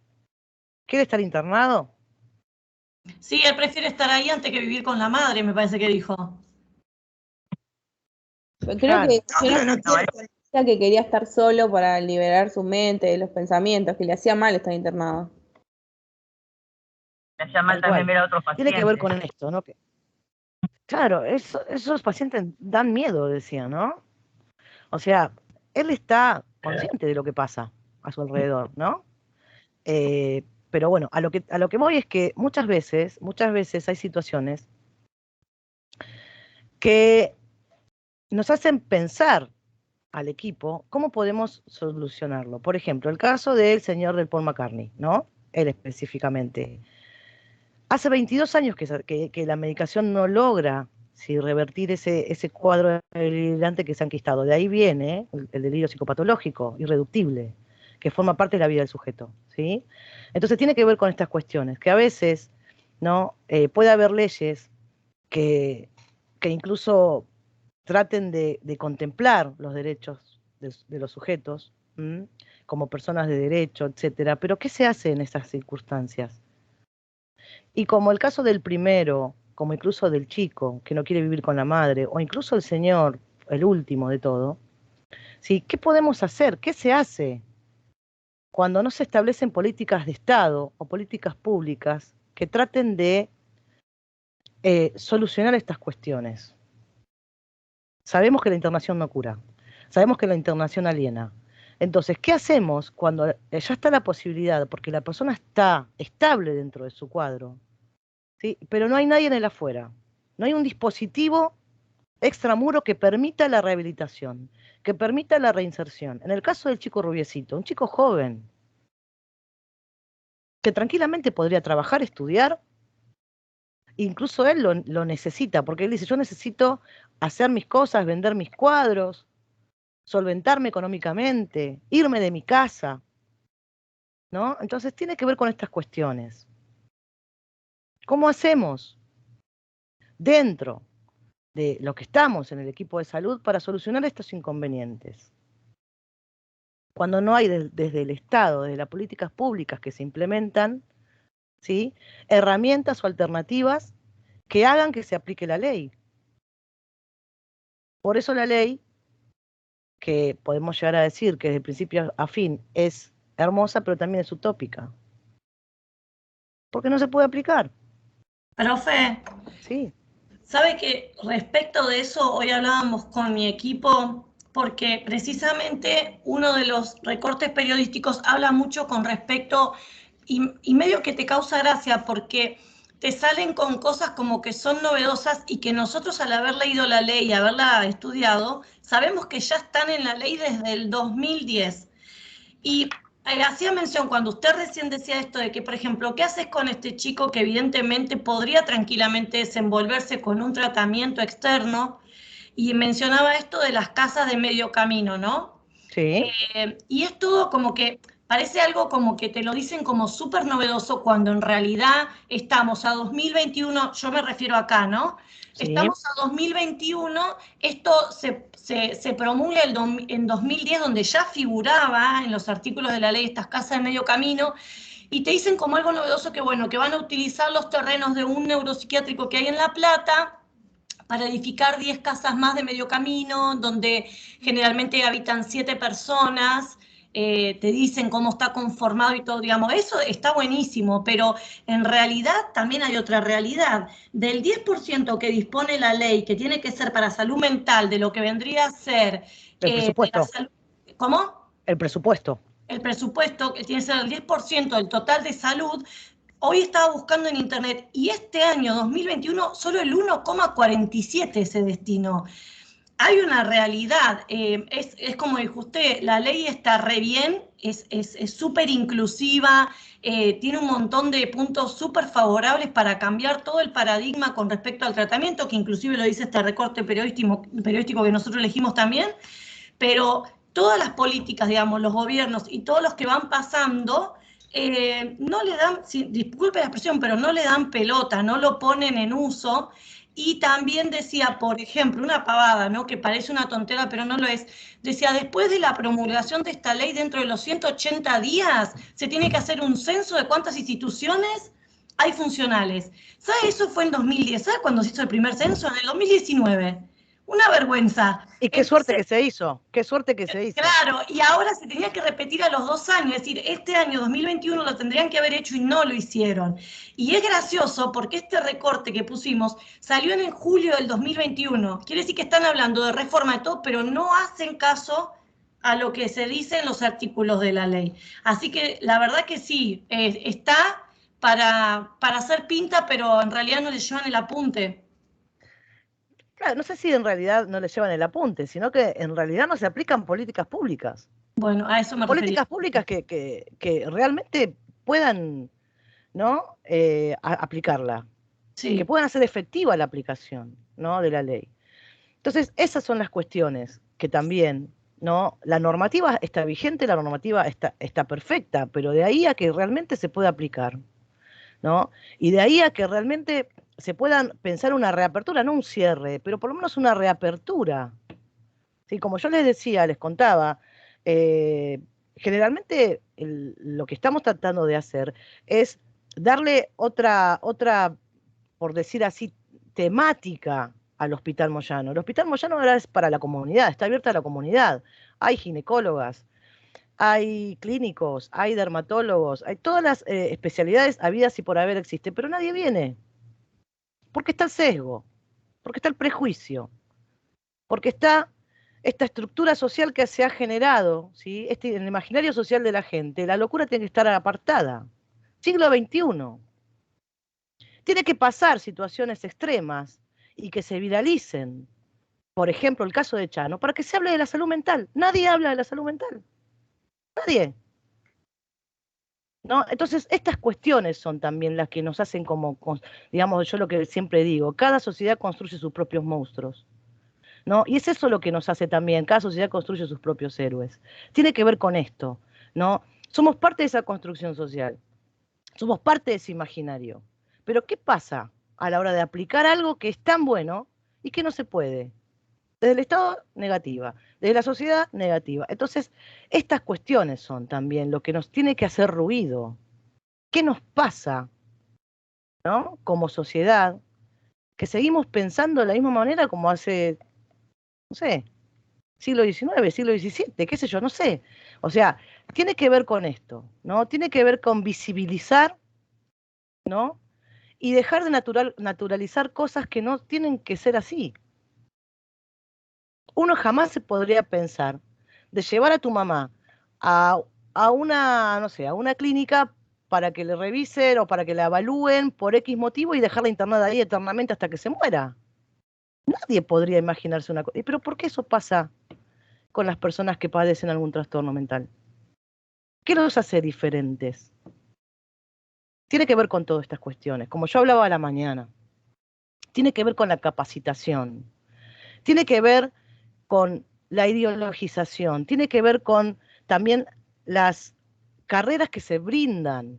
¿Quiere estar internado? Sí, él prefiere estar ahí antes que vivir con la madre, me parece que dijo. Creo que yo que quería estar solo para liberar su mente de los pensamientos, que le hacía mal estar internado. Le hacía mal también ver a otros pacientes. Tiene que ver con esto, ¿no? Claro, esos pacientes dan miedo, decía, ¿no? O sea, él está consciente de lo que pasa a su alrededor, ¿no? Pero bueno, a lo que voy es que muchas veces hay situaciones que nos hacen pensar al equipo cómo podemos solucionarlo. Por ejemplo, el caso del señor del Paul McCartney, ¿no? Él específicamente. Hace 22 años que la medicación no logra revertir ese cuadro delirante que se ha enquistado. De ahí viene el delirio psicopatológico, irreductible, que forma parte de la vida del sujeto, ¿sí? Entonces tiene que ver con estas cuestiones, que a veces, ¿no? Puede haber leyes que incluso traten de contemplar los derechos de los sujetos, como personas de derecho, etcétera. Pero ¿qué se hace en estas circunstancias? Y como el caso del primero, como incluso del chico que no quiere vivir con la madre, o incluso el señor, el último de todo, ¿sí? ¿Qué podemos hacer? ¿Qué se hace cuando no se establecen políticas de Estado o políticas públicas que traten de solucionar estas cuestiones? Sabemos que la internación no cura, sabemos que la internación aliena. Entonces, ¿qué hacemos cuando ya está la posibilidad, porque la persona está estable dentro de su cuadro, ¿sí? Pero no hay nadie en el afuera, no hay un dispositivo extramuro que permita la rehabilitación, que permita la reinserción? En el caso del chico rubiecito, un chico joven, que tranquilamente podría trabajar, estudiar, incluso él lo necesita, porque él dice, yo necesito hacer mis cosas, vender mis cuadros, solventarme económicamente, irme de mi casa, ¿no? Entonces tiene que ver con estas cuestiones. ¿Cómo hacemos dentro de lo que estamos en el equipo de salud para solucionar estos inconvenientes? Cuando no hay desde el Estado, desde las políticas públicas que se implementan, ¿sí? Herramientas o alternativas que hagan que se aplique la ley. Por eso la ley, que podemos llegar a decir que desde principio a fin es hermosa, pero también es utópica. Porque no se puede aplicar. Profe, sí. ¿Sabe que respecto de eso hoy hablábamos con mi equipo? Porque precisamente uno de los recortes periodísticos habla mucho con respecto, y medio que te causa gracia, porque te salen con cosas como que son novedosas y que nosotros al haber leído la ley y haberla estudiado, sabemos que ya están en la ley desde el 2010. Y hacía mención cuando usted recién decía esto de que, por ejemplo, ¿qué haces con este chico que evidentemente podría tranquilamente desenvolverse con un tratamiento externo? Y mencionaba esto de las casas de medio camino, ¿no? Sí. Y es todo como que parece algo como que te lo dicen como súper novedoso cuando en realidad estamos a 2021, yo me refiero acá, ¿no? Sí. Estamos a 2021, esto se promulga en 2010, donde ya figuraba en los artículos de la ley estas casas de medio camino, y te dicen como algo novedoso que, bueno, que van a utilizar los terrenos de un neuropsiquiátrico que hay en La Plata para edificar 10 casas más de medio camino, donde generalmente habitan 7 personas, te dicen cómo está conformado y todo, digamos, eso está buenísimo, pero en realidad también hay otra realidad. Del 10% que dispone la ley, que tiene que ser para salud mental, de lo que vendría a ser... El presupuesto. ¿Cómo? El presupuesto. El presupuesto, que tiene que ser el 10% del total de salud, Hoy estaba buscando en internet y este año 2021 solo el 1,47 se destinó. Hay una realidad, es como dijo usted, la ley está re bien, es súper inclusiva, tiene un montón de puntos súper favorables para cambiar todo el paradigma con respecto al tratamiento, que inclusive lo dice este recorte periodístico que nosotros elegimos también, pero todas las políticas, digamos, los gobiernos y todos los que van pasando, no le dan, disculpe la expresión, pero no le dan pelota, no lo ponen en uso. Y también decía, por ejemplo, una pavada, ¿no? Que parece una tontera, pero no lo es. Decía, después de la promulgación de esta ley, dentro de los 180 días, se tiene que hacer un censo de cuántas instituciones hay funcionales. ¿Sabe? Eso fue en 2010. ¿Sabe cuándo se hizo el primer censo? En el 2019. Una vergüenza. Y qué suerte que se hizo, qué suerte que se hizo. Claro, y ahora se tenía que repetir a los 2 años, es decir, este año 2021 lo tendrían que haber hecho y no lo hicieron. Y es gracioso porque este recorte que pusimos salió en julio del 2021. Quiere decir que están hablando de reforma de todo, pero no hacen caso a lo que se dice en los artículos de la ley. Así que la verdad que sí, está para hacer pinta, pero en realidad no le llevan el apunte. Claro, no sé si en realidad no le llevan el apunte, sino que en realidad no se aplican políticas públicas. Bueno, a eso me refería. Políticas públicas que realmente puedan, ¿no? Aplicarla. Sí. Que puedan hacer efectiva la aplicación, ¿no? De la ley. Entonces, esas son las cuestiones que también, ¿no? La normativa está vigente, la normativa está perfecta, pero de ahí a que realmente se pueda aplicar, ¿no? Y de ahí a que realmente se puedan pensar una reapertura, no un cierre, pero por lo menos una reapertura. ¿Sí? Como yo les decía, les contaba, generalmente lo que estamos tratando de hacer es darle otra, por decir así, temática al Hospital Moyano. El Hospital Moyano ahora es para la comunidad, está abierta a la comunidad. Hay ginecólogas, hay clínicos, hay dermatólogos, hay todas las especialidades habidas y por haber existe, pero nadie viene. Porque está el sesgo, porque está el prejuicio, porque está esta estructura social que se ha generado, ¿sí? En el imaginario social de la gente. La locura tiene que estar apartada. Siglo XXI. Tiene que pasar situaciones extremas y que se viralicen. Por ejemplo, el caso de Chano, para que se hable de la salud mental. Nadie habla de la salud mental. Nadie. ¿No? Entonces, estas cuestiones son también las que nos hacen como, digamos, yo lo que siempre digo, cada sociedad construye sus propios monstruos, ¿no? Y es eso lo que nos hace también, cada sociedad construye sus propios héroes. Tiene que ver con esto, ¿no? Somos parte de esa construcción social, somos parte de ese imaginario. Pero ¿qué pasa a la hora de aplicar algo que es tan bueno y que no se puede? Desde el Estado, negativa. Desde la sociedad, negativa. Entonces, estas cuestiones son también lo que nos tiene que hacer ruido. ¿Qué nos pasa, ¿no? Como sociedad, que seguimos pensando de la misma manera como hace, no sé, siglo XIX, siglo XVII, qué sé yo, no sé. O sea, tiene que ver con esto, ¿no? Tiene que ver con visibilizar, ¿no? Y dejar de naturalizar cosas que no tienen que ser así. Uno jamás se podría pensar de llevar a tu mamá a una, no sé, a una clínica para que le revisen o para que la evalúen por X motivo y dejarla internada ahí eternamente hasta que se muera. Nadie podría imaginarse una cosa. ¿Pero por qué eso pasa con las personas que padecen algún trastorno mental? ¿Qué los hace diferentes? Tiene que ver con todas estas cuestiones. Como yo hablaba a la mañana, tiene que ver con la capacitación. Tiene que ver con la ideologización, tiene que ver con también las carreras que se brindan.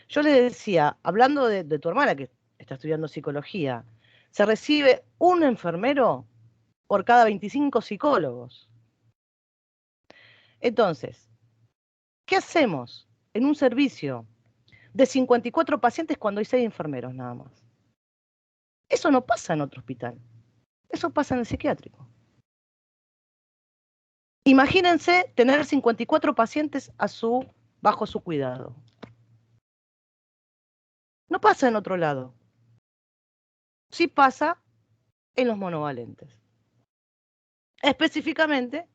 Yo le decía, hablando de tu hermana que está estudiando psicología, se recibe un enfermero por cada 25 psicólogos. Entonces, ¿qué hacemos en un servicio de 54 pacientes cuando hay 6 enfermeros nada más? Eso no pasa en otro hospital, eso pasa en el psiquiátrico. Imagínense tener 54 pacientes bajo su cuidado. No pasa en otro lado. Sí pasa en los monovalentes. Específicamente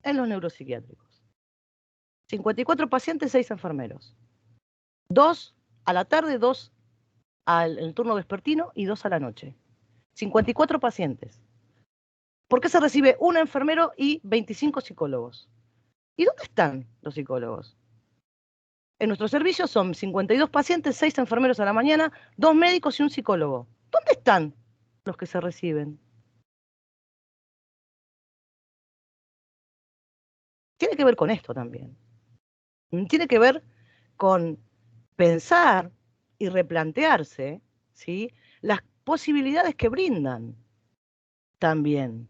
en los neuropsiquiátricos. 54 pacientes, 6 enfermeros. 2 a la tarde, 2 en el turno vespertino y 2 a la noche. 54 pacientes. ¿Por qué se recibe un enfermero y 25 psicólogos? ¿Y dónde están los psicólogos? En nuestro servicio son 52 pacientes, 6 enfermeros a la mañana, 2 médicos y un psicólogo. ¿Dónde están los que se reciben? Tiene que ver con esto también. Tiene que ver con pensar y replantearse, ¿sí?, las posibilidades que brindan también.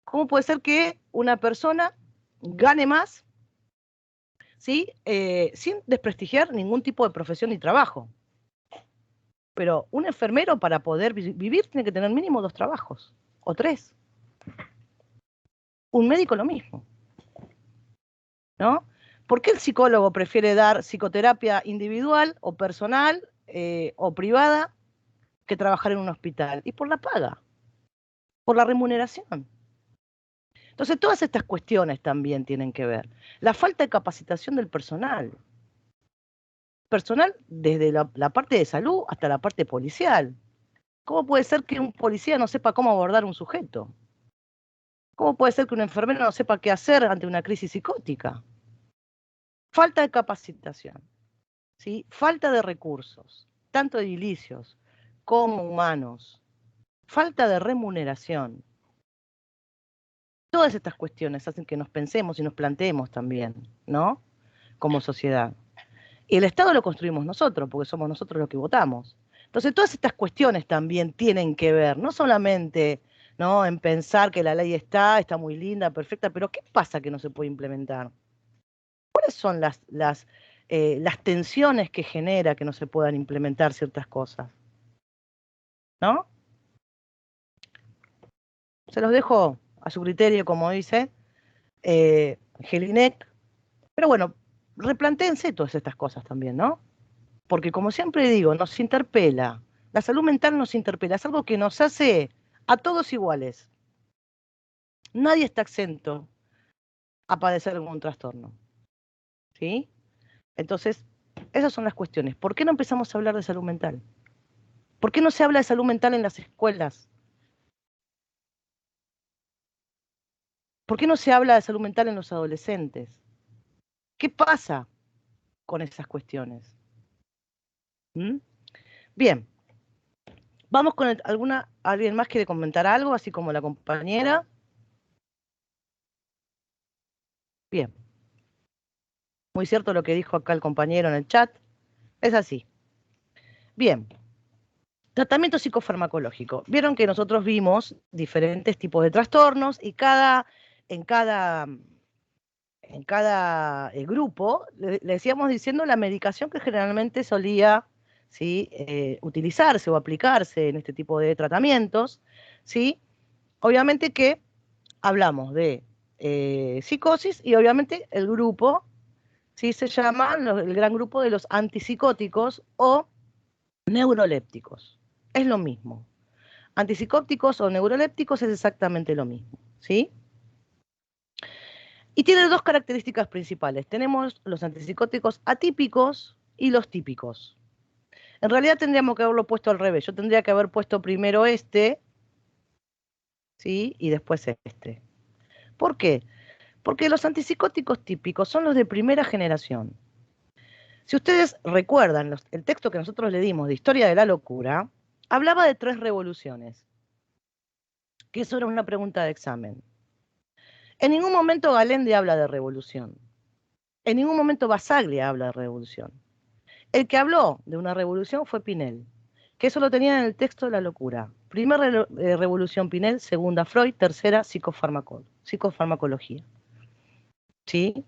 ¿Cómo puede ser que una persona gane más, ¿sí?, sin desprestigiar ningún tipo de profesión ni trabajo? Pero un enfermero, para poder vivir, tiene que tener mínimo 2 trabajos, o 3. Un médico lo mismo, ¿no? ¿Por qué el psicólogo prefiere dar psicoterapia individual o personal o privada que trabajar en un hospital? Y por la paga, por la remuneración. Entonces, todas estas cuestiones también tienen que ver. La falta de capacitación del personal. Personal desde la parte de salud hasta la parte policial. ¿Cómo puede ser que un policía no sepa cómo abordar un sujeto? ¿Cómo puede ser que un enfermero no sepa qué hacer ante una crisis psicótica? Falta de capacitación, ¿sí? Falta de recursos, tanto edilicios como humanos. Falta de remuneración. Todas estas cuestiones hacen que nos pensemos y nos planteemos también, ¿no?, como sociedad. Y el Estado lo construimos nosotros, porque somos nosotros los que votamos. Entonces, todas estas cuestiones también tienen que ver, no solamente, ¿no?, en pensar que la ley está muy linda, perfecta, pero ¿qué pasa que no se puede implementar? ¿Cuáles son las tensiones que genera que no se puedan implementar ciertas cosas? ¿No? Se los dejo a su criterio, como dice Jelinek. Pero bueno, replantéense todas estas cosas también, ¿no? Porque como siempre digo, nos interpela. La salud mental nos interpela. Es algo que nos hace a todos iguales. Nadie está exento a padecer algún trastorno. ¿Sí? Entonces, esas son las cuestiones. ¿Por qué no empezamos a hablar de salud mental? ¿Por qué no se habla de salud mental en las escuelas? ¿Por qué no se habla de salud mental en los adolescentes? ¿Qué pasa con esas cuestiones? Bien. Vamos con ¿alguien más quiere comentar algo, así como la compañera? Bien. Muy cierto lo que dijo acá el compañero en el chat. Es así. Bien. Tratamiento psicofarmacológico. Vieron que nosotros vimos diferentes tipos de trastornos y en cada grupo le decíamos diciendo la medicación que generalmente solía, ¿sí?, utilizarse o aplicarse en este tipo de tratamientos, ¿sí? Obviamente que hablamos de psicosis y obviamente el grupo, ¿sí?, se llama el gran grupo de los antipsicóticos o neurolépticos. Es lo mismo. Antipsicóticos o neurolépticos es exactamente lo mismo, ¿sí? Y tiene 2 características principales. Tenemos los antipsicóticos atípicos y los típicos. En realidad tendríamos que haberlo puesto al revés. Yo tendría que haber puesto primero este, ¿sí?, y después este. ¿Por qué? Porque los antipsicóticos típicos son los de primera generación. Si ustedes recuerdan el texto que nosotros le dimos de Historia de la Locura, hablaba de 3 revoluciones, que eso era una pregunta de examen. En ningún momento Galende habla de revolución. En ningún momento Basaglia habla de revolución. El que habló de una revolución fue Pinel, que eso lo tenía en el texto de la locura. Primera revolución Pinel, segunda Freud, tercera psicofarmacología. ¿Sí?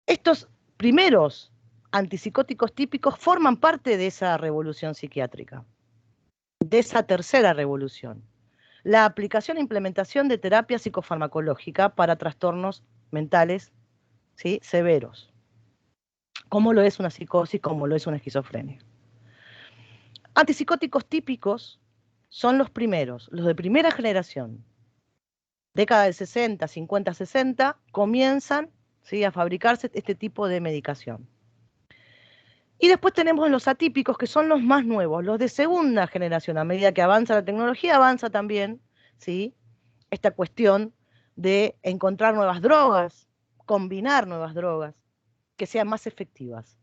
Estos primeros antipsicóticos típicos forman parte de esa revolución psiquiátrica, de esa tercera revolución. La aplicación e implementación de terapia psicofarmacológica para trastornos mentales, ¿sí?, severos, como lo es una psicosis, como lo es una esquizofrenia. Antipsicóticos típicos son los primeros, los de primera generación. Década del 60, 50, 60, comienzan, ¿sí?, a fabricarse este tipo de medicación. Y después tenemos los atípicos, que son los más nuevos, los de segunda generación. A medida que avanza la tecnología, avanza también, ¿sí?, esta cuestión de encontrar nuevas drogas, combinar nuevas drogas, que sean más efectivas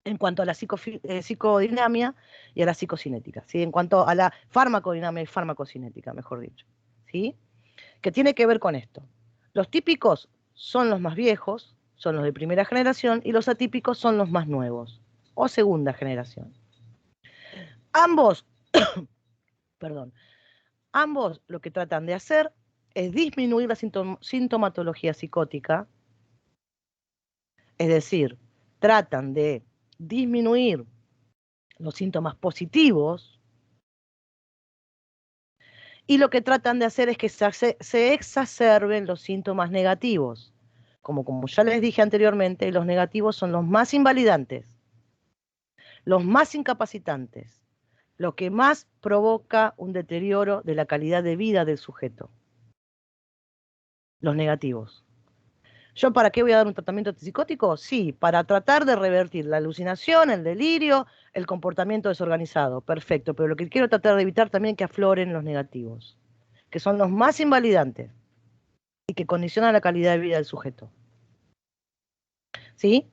en cuanto a la psicodinamia y a la psicocinética, ¿sí?, en cuanto a la farmacodinamia y farmacocinética, mejor dicho, ¿sí?, que tiene que ver con esto. Los típicos son los más viejos, son los de primera generación, y los atípicos son los más nuevos, o segunda generación. Ambos, perdón, ambos lo que tratan de hacer es disminuir la sintomatología psicótica, es decir, tratan de disminuir los síntomas positivos, y lo que tratan de hacer es que se exacerben los síntomas negativos. Como ya les dije anteriormente, los negativos son los más invalidantes, los más incapacitantes, lo que más provoca un deterioro de la calidad de vida del sujeto. Los negativos. ¿Yo para qué voy a dar un tratamiento antipsicótico? Sí, para tratar de revertir la alucinación, el delirio, el comportamiento desorganizado. Perfecto, pero lo que quiero tratar de evitar también es que afloren los negativos, que son los más invalidantes y que condicionan la calidad de vida del sujeto. ¿Sí?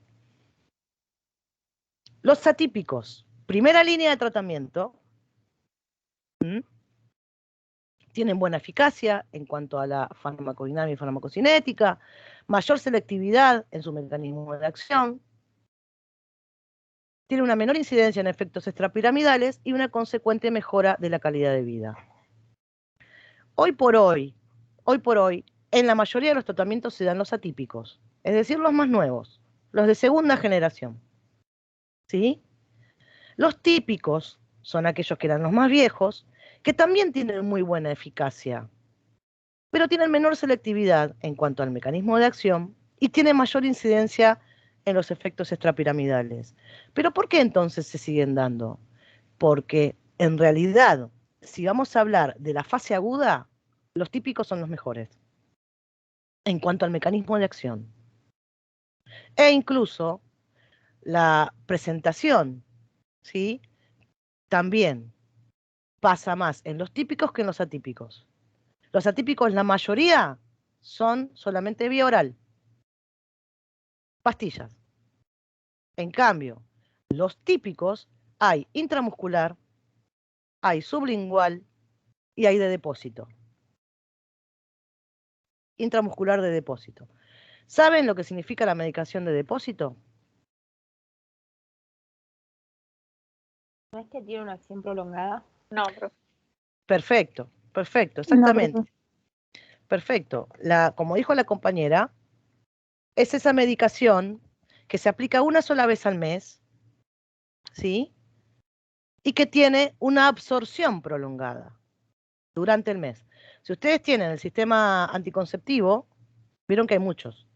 Los atípicos, primera línea de tratamiento, tienen buena eficacia en cuanto a la farmacodinamia y farmacocinética, mayor selectividad en su mecanismo de acción, tiene una menor incidencia en efectos extrapiramidales y una consecuente mejora de la calidad de vida. Hoy por hoy, en la mayoría de los tratamientos se dan los atípicos, es decir, los más nuevos, los de segunda generación. ¿Sí? Los típicos son aquellos que eran los más viejos, que también tienen muy buena eficacia, pero tienen menor selectividad en cuanto al mecanismo de acción y tienen mayor incidencia en los efectos extrapiramidales. ¿Pero por qué entonces se siguen dando? Porque en realidad, si vamos a hablar de la fase aguda, los típicos son los mejores en cuanto al mecanismo de acción. E incluso la presentación, ¿sí?, también pasa más en los típicos que en los atípicos. Los atípicos, la mayoría, son solamente vía oral, pastillas. En cambio, los típicos hay intramuscular, hay sublingual y hay de depósito. Intramuscular de depósito. ¿Saben lo que significa la medicación de depósito? ¿No es que tiene una acción prolongada? No, profe. Perfecto, exactamente. No, perfecto. Como dijo la compañera, es esa medicación que se aplica una sola vez al mes, ¿sí?, y que tiene una absorción prolongada durante el mes. Si ustedes tienen el sistema anticonceptivo, vieron que hay muchos.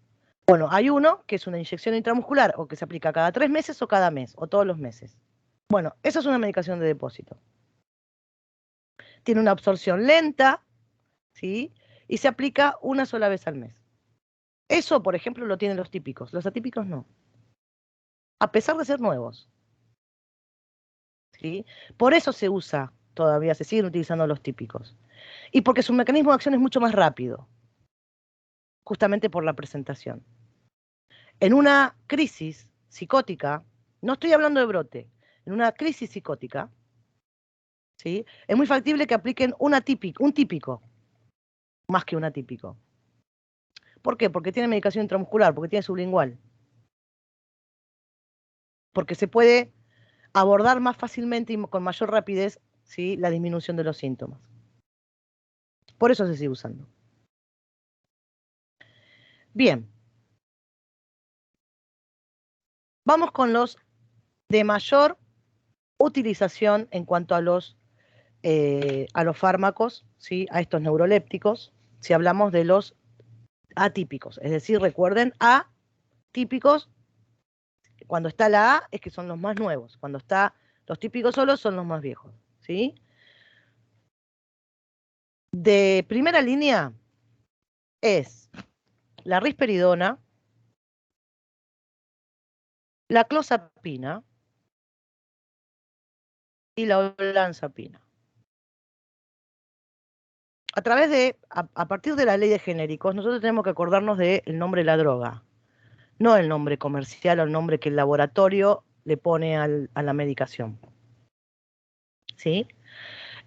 Bueno, hay uno que es una inyección intramuscular, o que se aplica cada 3 meses o cada mes, o todos los meses. Bueno, esa es una medicación de depósito. Tiene una absorción lenta, ¿sí?, y se aplica una sola vez al mes. Eso, por ejemplo, lo tienen los típicos. Los atípicos no. A pesar de ser nuevos. ¿Sí? Por eso se usa todavía, se siguen utilizando los típicos. Y porque su mecanismo de acción es mucho más rápido. Justamente por la presentación. En una crisis psicótica, no estoy hablando de brote, en una crisis psicótica, ¿sí?, es muy factible que apliquen un típico, más que un atípico. ¿Por qué? Porque tiene medicación intramuscular, porque tiene sublingual. Porque se puede abordar más fácilmente y con mayor rapidez, ¿sí?, la disminución de los síntomas. Por eso se sigue usando. Bien. Vamos con los de mayor utilización en cuanto a los fármacos, ¿sí?, a estos neurolépticos, si hablamos de los atípicos. Es decir, recuerden, atípicos, cuando está la A es que son los más nuevos, cuando está los típicos solos son los más viejos, ¿sí? De primera línea es la risperidona, la clozapina y la olanzapina. A partir de la ley de genéricos, nosotros tenemos que acordarnos del nombre de la droga, no el nombre comercial o el nombre que el laboratorio le pone a la medicación. ¿Sí?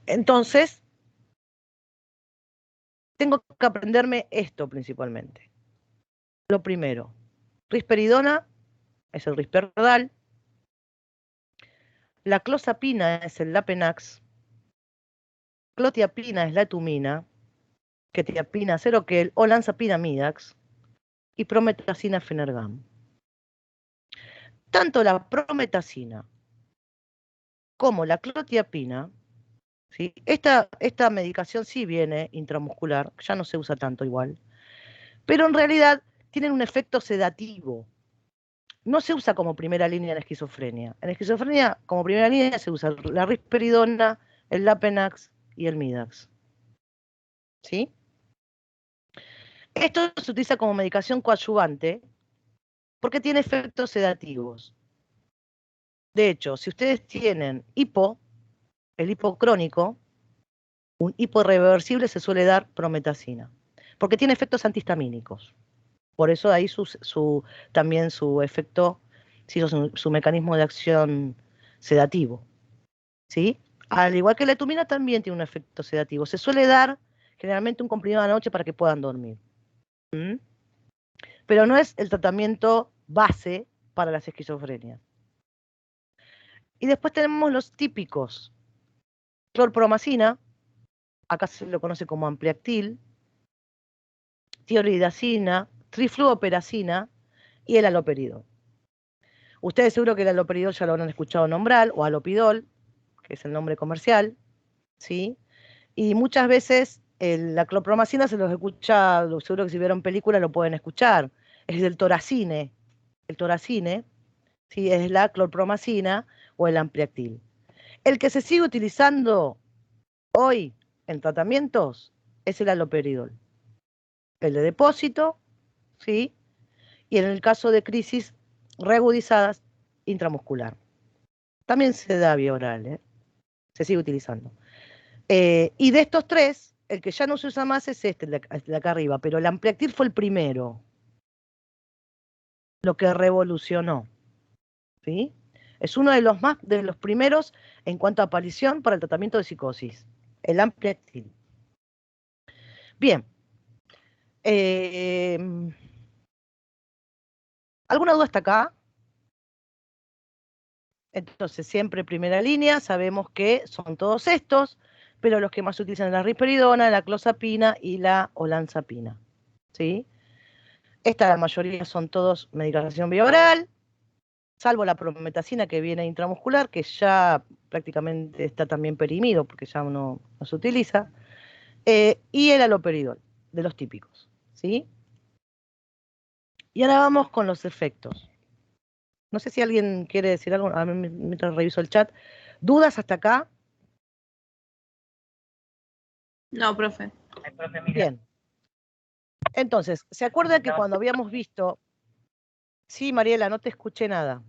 Entonces, tengo que aprenderme esto principalmente. Lo primero, risperidona es el risperdal, la clozapina es el Lapenax, clotiapina es la etumina, quetiapina Seroquel, olanzapina Midax y prometacina Fenergan. Tanto la prometacina como la clotiapina, ¿sí? Esta medicación sí viene intramuscular, ya no se usa tanto igual, pero en realidad tienen un efecto sedativo. No se usa como primera línea en esquizofrenia. En esquizofrenia, como primera línea, se usa la risperidona, el Lapenax y el Midax. ¿Sí? Esto se utiliza como medicación coadyuvante porque tiene efectos sedativos. De hecho, si ustedes tienen hipo, el hipo crónico, un hipo irreversible se suele dar prometacina, porque tiene efectos antihistamínicos. Por eso ahí también su efecto, su mecanismo de acción sedativo. ¿Sí? Al igual que la etumina también tiene un efecto sedativo. Se suele dar generalmente un comprimido a la noche para que puedan dormir. ¿Mm? Pero no es el tratamiento base para las esquizofrenias. Y después tenemos los típicos. Clorpromacina, acá se lo conoce como ampliactil, tioridazina, trifluoperacina y el haloperidol. Ustedes seguro que el haloperidol ya lo habrán escuchado nombrar, o halopidol, que es el nombre comercial, ¿sí? Y muchas veces la clorpromacina se los escucha, seguro que si vieron películas lo pueden escuchar, es del toracine. El toracine, ¿sí? Es la clorpromacina o el ampliactil. El que se sigue utilizando hoy en tratamientos es el haloperidol. El de depósito, ¿sí? Y en el caso de crisis reagudizadas, intramuscular. También se da vía oral, ¿eh? Se sigue utilizando. Y de estos tres, el que ya no se usa más es el de acá arriba, pero el ampliactil fue el primero, lo que revolucionó, ¿sí? Es uno de los primeros en cuanto a aparición para el tratamiento de psicosis, el ampliactil. Bien. ¿Alguna duda hasta acá? Entonces, siempre primera línea, sabemos que son todos estos, pero los que más se utilizan es la risperidona, la clozapina y la olanzapina, ¿sí? La mayoría son todos medicación vía oral, salvo la prometacina que viene intramuscular, que ya prácticamente está también perimido, porque ya no se utiliza, y el haloperidol, de los típicos, ¿sí? Y ahora vamos con los efectos. No sé si alguien quiere decir algo, mientras reviso el chat. ¿Dudas hasta acá? No, profe. Bien. Entonces, ¿se acuerdan que cuando habíamos visto... Sí, Mariela, no te escuché nada.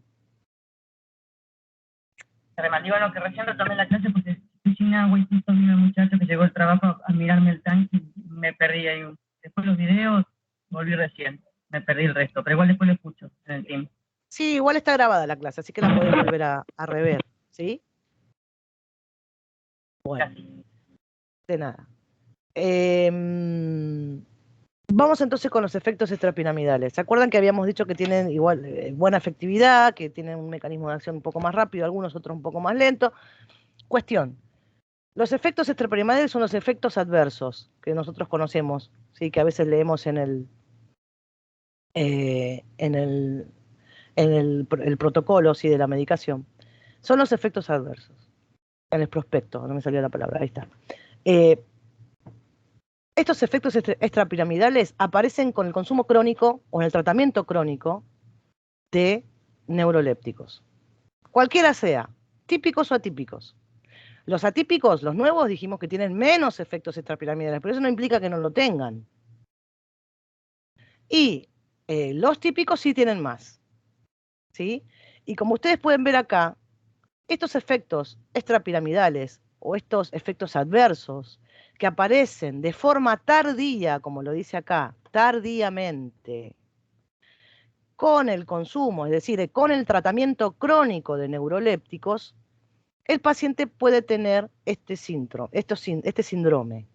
Digo, no, que recién retomé la clase porque estoy sin agua y justo vino el muchacho que llegó al trabajo a mirarme el tanque y me perdí ahí. Después los videos, volví recién. Me perdí el resto, pero igual después lo escucho en el team. Sí, igual está grabada la clase, así que la podés volver a rever, ¿sí? Bueno, de nada. Vamos entonces con los efectos extrapiramidales. ¿Se acuerdan que habíamos dicho que tienen igual buena efectividad, que tienen un mecanismo de acción un poco más rápido, algunos otros un poco más lento? Cuestión. Los efectos extrapiramidales son los efectos adversos que nosotros conocemos, ¿sí? Que a veces leemos en el protocolo, ¿sí? De la medicación. Son los efectos adversos. En el prospecto, no me salió la palabra, ahí está. Estos efectos extrapiramidales aparecen con el consumo crónico o en el tratamiento crónico de neurolépticos. Cualquiera sea, típicos o atípicos. Los atípicos, los nuevos, dijimos que tienen menos efectos extrapiramidales, pero eso no implica que no lo tengan. Y los típicos sí tienen más, ¿sí? Y como ustedes pueden ver acá, estos efectos extrapiramidales o estos efectos adversos que aparecen de forma tardía, como lo dice acá, tardíamente, con el consumo, es decir, con el tratamiento crónico de neurolépticos, el paciente puede tener este síndrome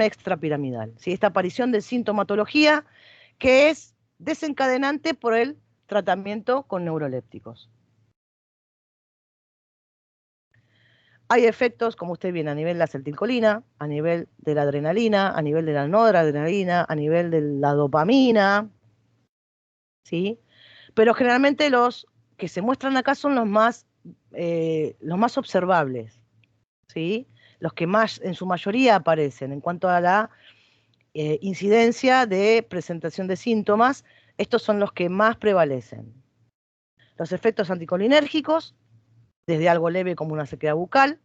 extrapiramidal, ¿sí? Esta aparición de sintomatología que es desencadenante por el tratamiento con neurolépticos. Hay efectos, como usted viene, a nivel de la acetilcolina, a nivel de la adrenalina, a nivel de la noradrenalina, a nivel de la dopamina, ¿sí? Pero generalmente los que se muestran acá son los más observables, ¿sí? Los que más, en su mayoría, aparecen en cuanto a la incidencia de presentación de síntomas. Estos son los que más prevalecen. Los efectos anticolinérgicos, desde algo leve como una sequedad bucal,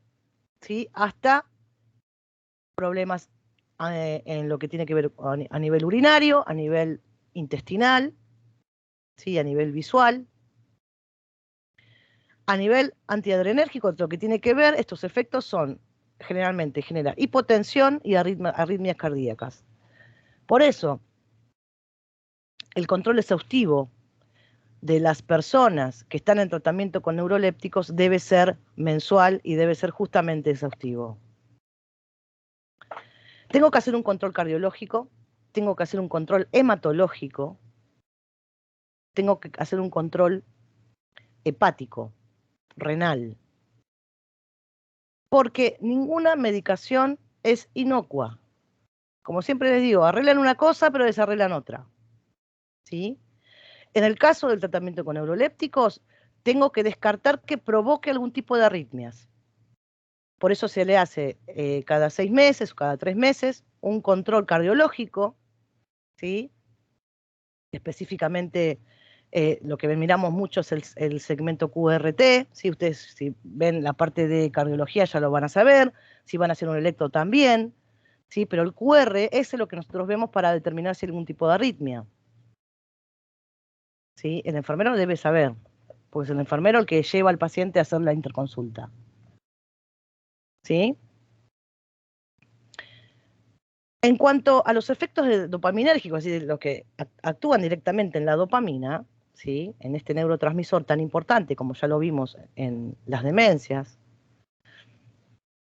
¿sí? Hasta problemas en lo que tiene que ver a nivel urinario, a nivel intestinal, ¿sí? A nivel visual. A nivel antiadrenérgico, lo que tiene que ver, estos efectos son, generalmente genera hipotensión y arritmias cardíacas. Por eso, el control exhaustivo de las personas que están en tratamiento con neurolépticos debe ser mensual y debe ser justamente exhaustivo. Tengo que hacer un control cardiológico, tengo que hacer un control hematológico, tengo que hacer un control hepático, renal, porque ninguna medicación es inocua. Como siempre les digo, arreglan una cosa pero desarreglan otra, ¿sí? En el caso del tratamiento con neurolépticos, tengo que descartar que provoque algún tipo de arritmias. Por eso se le hace cada 6 meses o cada 3 meses un control cardiológico, ¿sí? Específicamente lo que miramos mucho es el segmento QRT, ¿sí? Ustedes si ven la parte de cardiología ya lo van a saber, si van a hacer un electro también, ¿sí? Pero el QR es lo que nosotros vemos para determinar si hay algún tipo de arritmia, ¿sí? El enfermero debe saber, porque es el enfermero el que lleva al paciente a hacer la interconsulta, ¿sí? En cuanto a los efectos dopaminérgicos, es decir, los que actúan directamente en la dopamina, ¿sí? En este neurotransmisor tan importante como ya lo vimos en las demencias,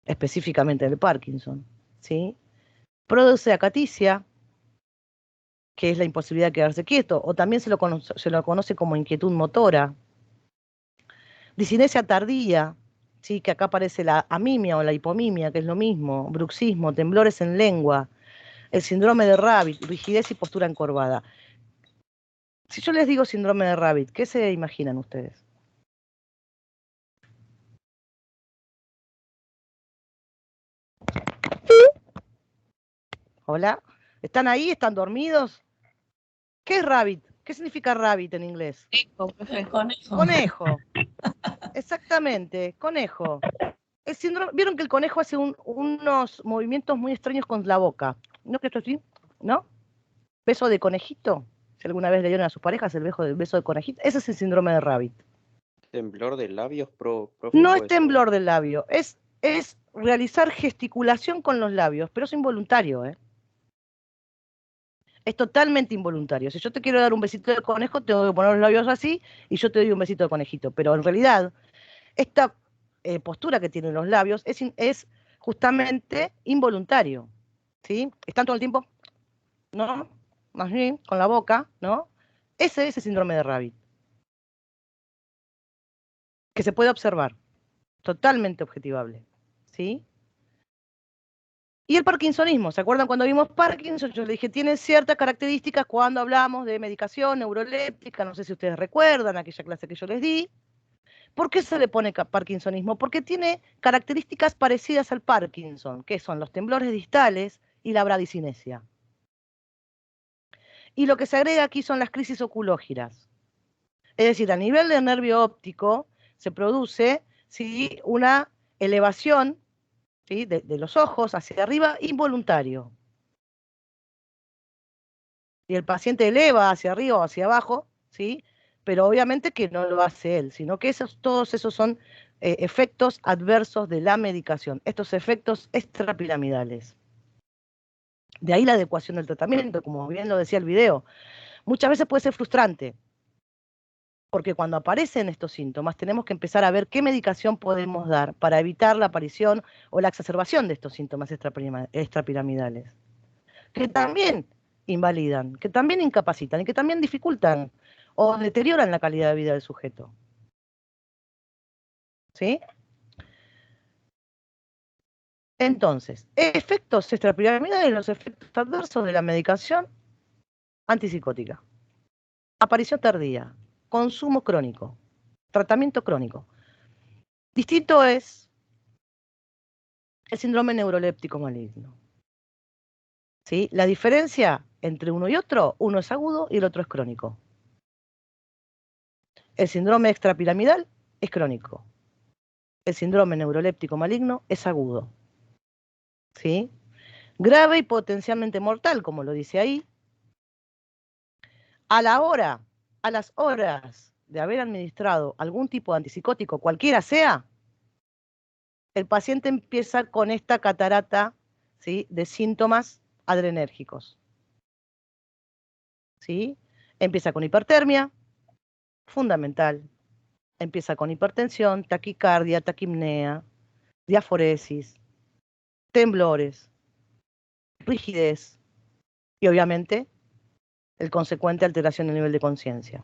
específicamente en el Parkinson, ¿sí? Produce acaticia, que es la imposibilidad de quedarse quieto, o también se lo conoce como inquietud motora. Disinesia tardía, ¿sí? Que acá aparece la amimia o la hipomimia, que es lo mismo, bruxismo, temblores en lengua, el síndrome de Rabbit, rigidez y postura encorvada. Si yo les digo síndrome de Rabbit, ¿qué se imaginan ustedes? ¿Hola? ¿Están ahí? ¿Están dormidos? ¿Qué es Rabbit? ¿Qué significa Rabbit en inglés? Conejo. Conejo. Exactamente, conejo. El síndrome, vieron que el conejo hace unos movimientos muy extraños con la boca. ¿No que esto así? ¿No? Beso de conejito. Si alguna vez le dieron a sus parejas el beso de conejito, ese es el síndrome de Rabbit. ¿Temblor de labios, profe? No es temblor del labio, es realizar gesticulación con los labios, pero es involuntario, ¿eh? Es totalmente involuntario. Si yo te quiero dar un besito de conejo, tengo que poner los labios así y yo te doy un besito de conejito. Pero en realidad, esta postura que tienen los labios es justamente involuntario, ¿sí? Están todo el tiempo, ¿no? Más bien, con la boca, ¿no? Ese es el síndrome de Rabbit, que se puede observar, totalmente objetivable, ¿sí? Y el parkinsonismo, ¿se acuerdan cuando vimos Parkinson? Yo les dije, tiene ciertas características cuando hablamos de medicación neuroléptica, no sé si ustedes recuerdan aquella clase que yo les di. ¿Por qué se le pone parkinsonismo? Porque tiene características parecidas al Parkinson, que son los temblores distales y la bradicinesia. Y lo que se agrega aquí son las crisis oculógiras. Es decir, a nivel del nervio óptico se produce, ¿sí?, una elevación, ¿sí?, de los ojos hacia arriba involuntario. Y el paciente eleva hacia arriba o hacia abajo, ¿sí?, pero obviamente que no lo hace él, sino que todos esos son efectos adversos de la medicación, estos efectos extrapiramidales. De ahí la adecuación del tratamiento, como bien lo decía el video. Muchas veces puede ser frustrante, porque cuando aparecen estos síntomas tenemos que empezar a ver qué medicación podemos dar para evitar la aparición o la exacerbación de estos síntomas extrapiramidales, que también invalidan, que también incapacitan y que también dificultan o deterioran la calidad de vida del sujeto. ¿Sí? Entonces, efectos extrapiramidales, los efectos adversos de la medicación antipsicótica. Aparición tardía, consumo crónico, tratamiento crónico. Distinto es el síndrome neuroléptico maligno. ¿Sí? La diferencia entre uno y otro, uno es agudo y el otro es crónico. El síndrome extrapiramidal es crónico. El síndrome neuroléptico maligno es agudo. ¿Sí? Grave y potencialmente mortal, como lo dice ahí. A las horas de haber administrado algún tipo de antipsicótico, cualquiera sea, el paciente empieza con esta catarata, ¿sí?, de síntomas adrenérgicos. ¿Sí? Empieza con hipertermia, fundamental. Empieza con hipertensión, taquicardia, taquipnea, diaforesis, temblores, rigidez y obviamente el consecuente alteración del nivel de conciencia.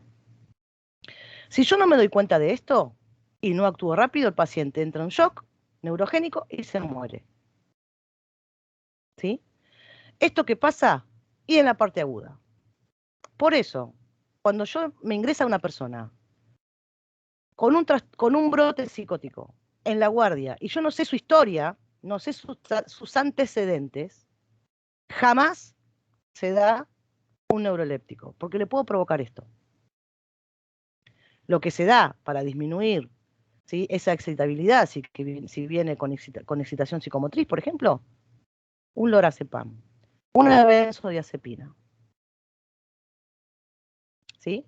Si yo no me doy cuenta de esto y no actúo rápido, el paciente entra en shock neurogénico y se muere. ¿Sí? Esto que pasa y en la parte aguda. Por eso, cuando me ingresa una persona con un brote psicótico en la guardia y yo no sé su historia, no sé sus antecedentes, jamás se da un neuroléptico, porque le puedo provocar esto. Lo que se da para disminuir, ¿sí?, esa excitabilidad, si viene con excitación psicomotriz, por ejemplo, un lorazepam, una benzodiazepina. ¿Sí?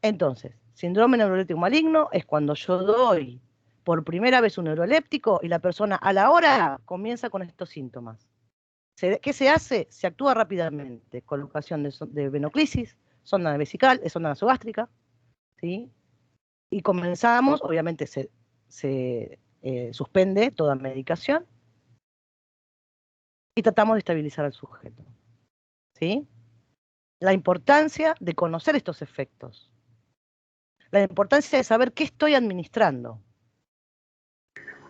Entonces, síndrome neuroléptico maligno es cuando yo doy por primera vez un neuroléptico y la persona a la hora comienza con estos síntomas. ¿Qué se hace? Se actúa rápidamente, colocación de venoclisis, sonda vesical, sonda nasogástrica, ¿sí? Y comenzamos, obviamente se suspende toda medicación y tratamos de estabilizar al sujeto, ¿sí? La importancia de conocer estos efectos, la importancia de saber qué estoy administrando.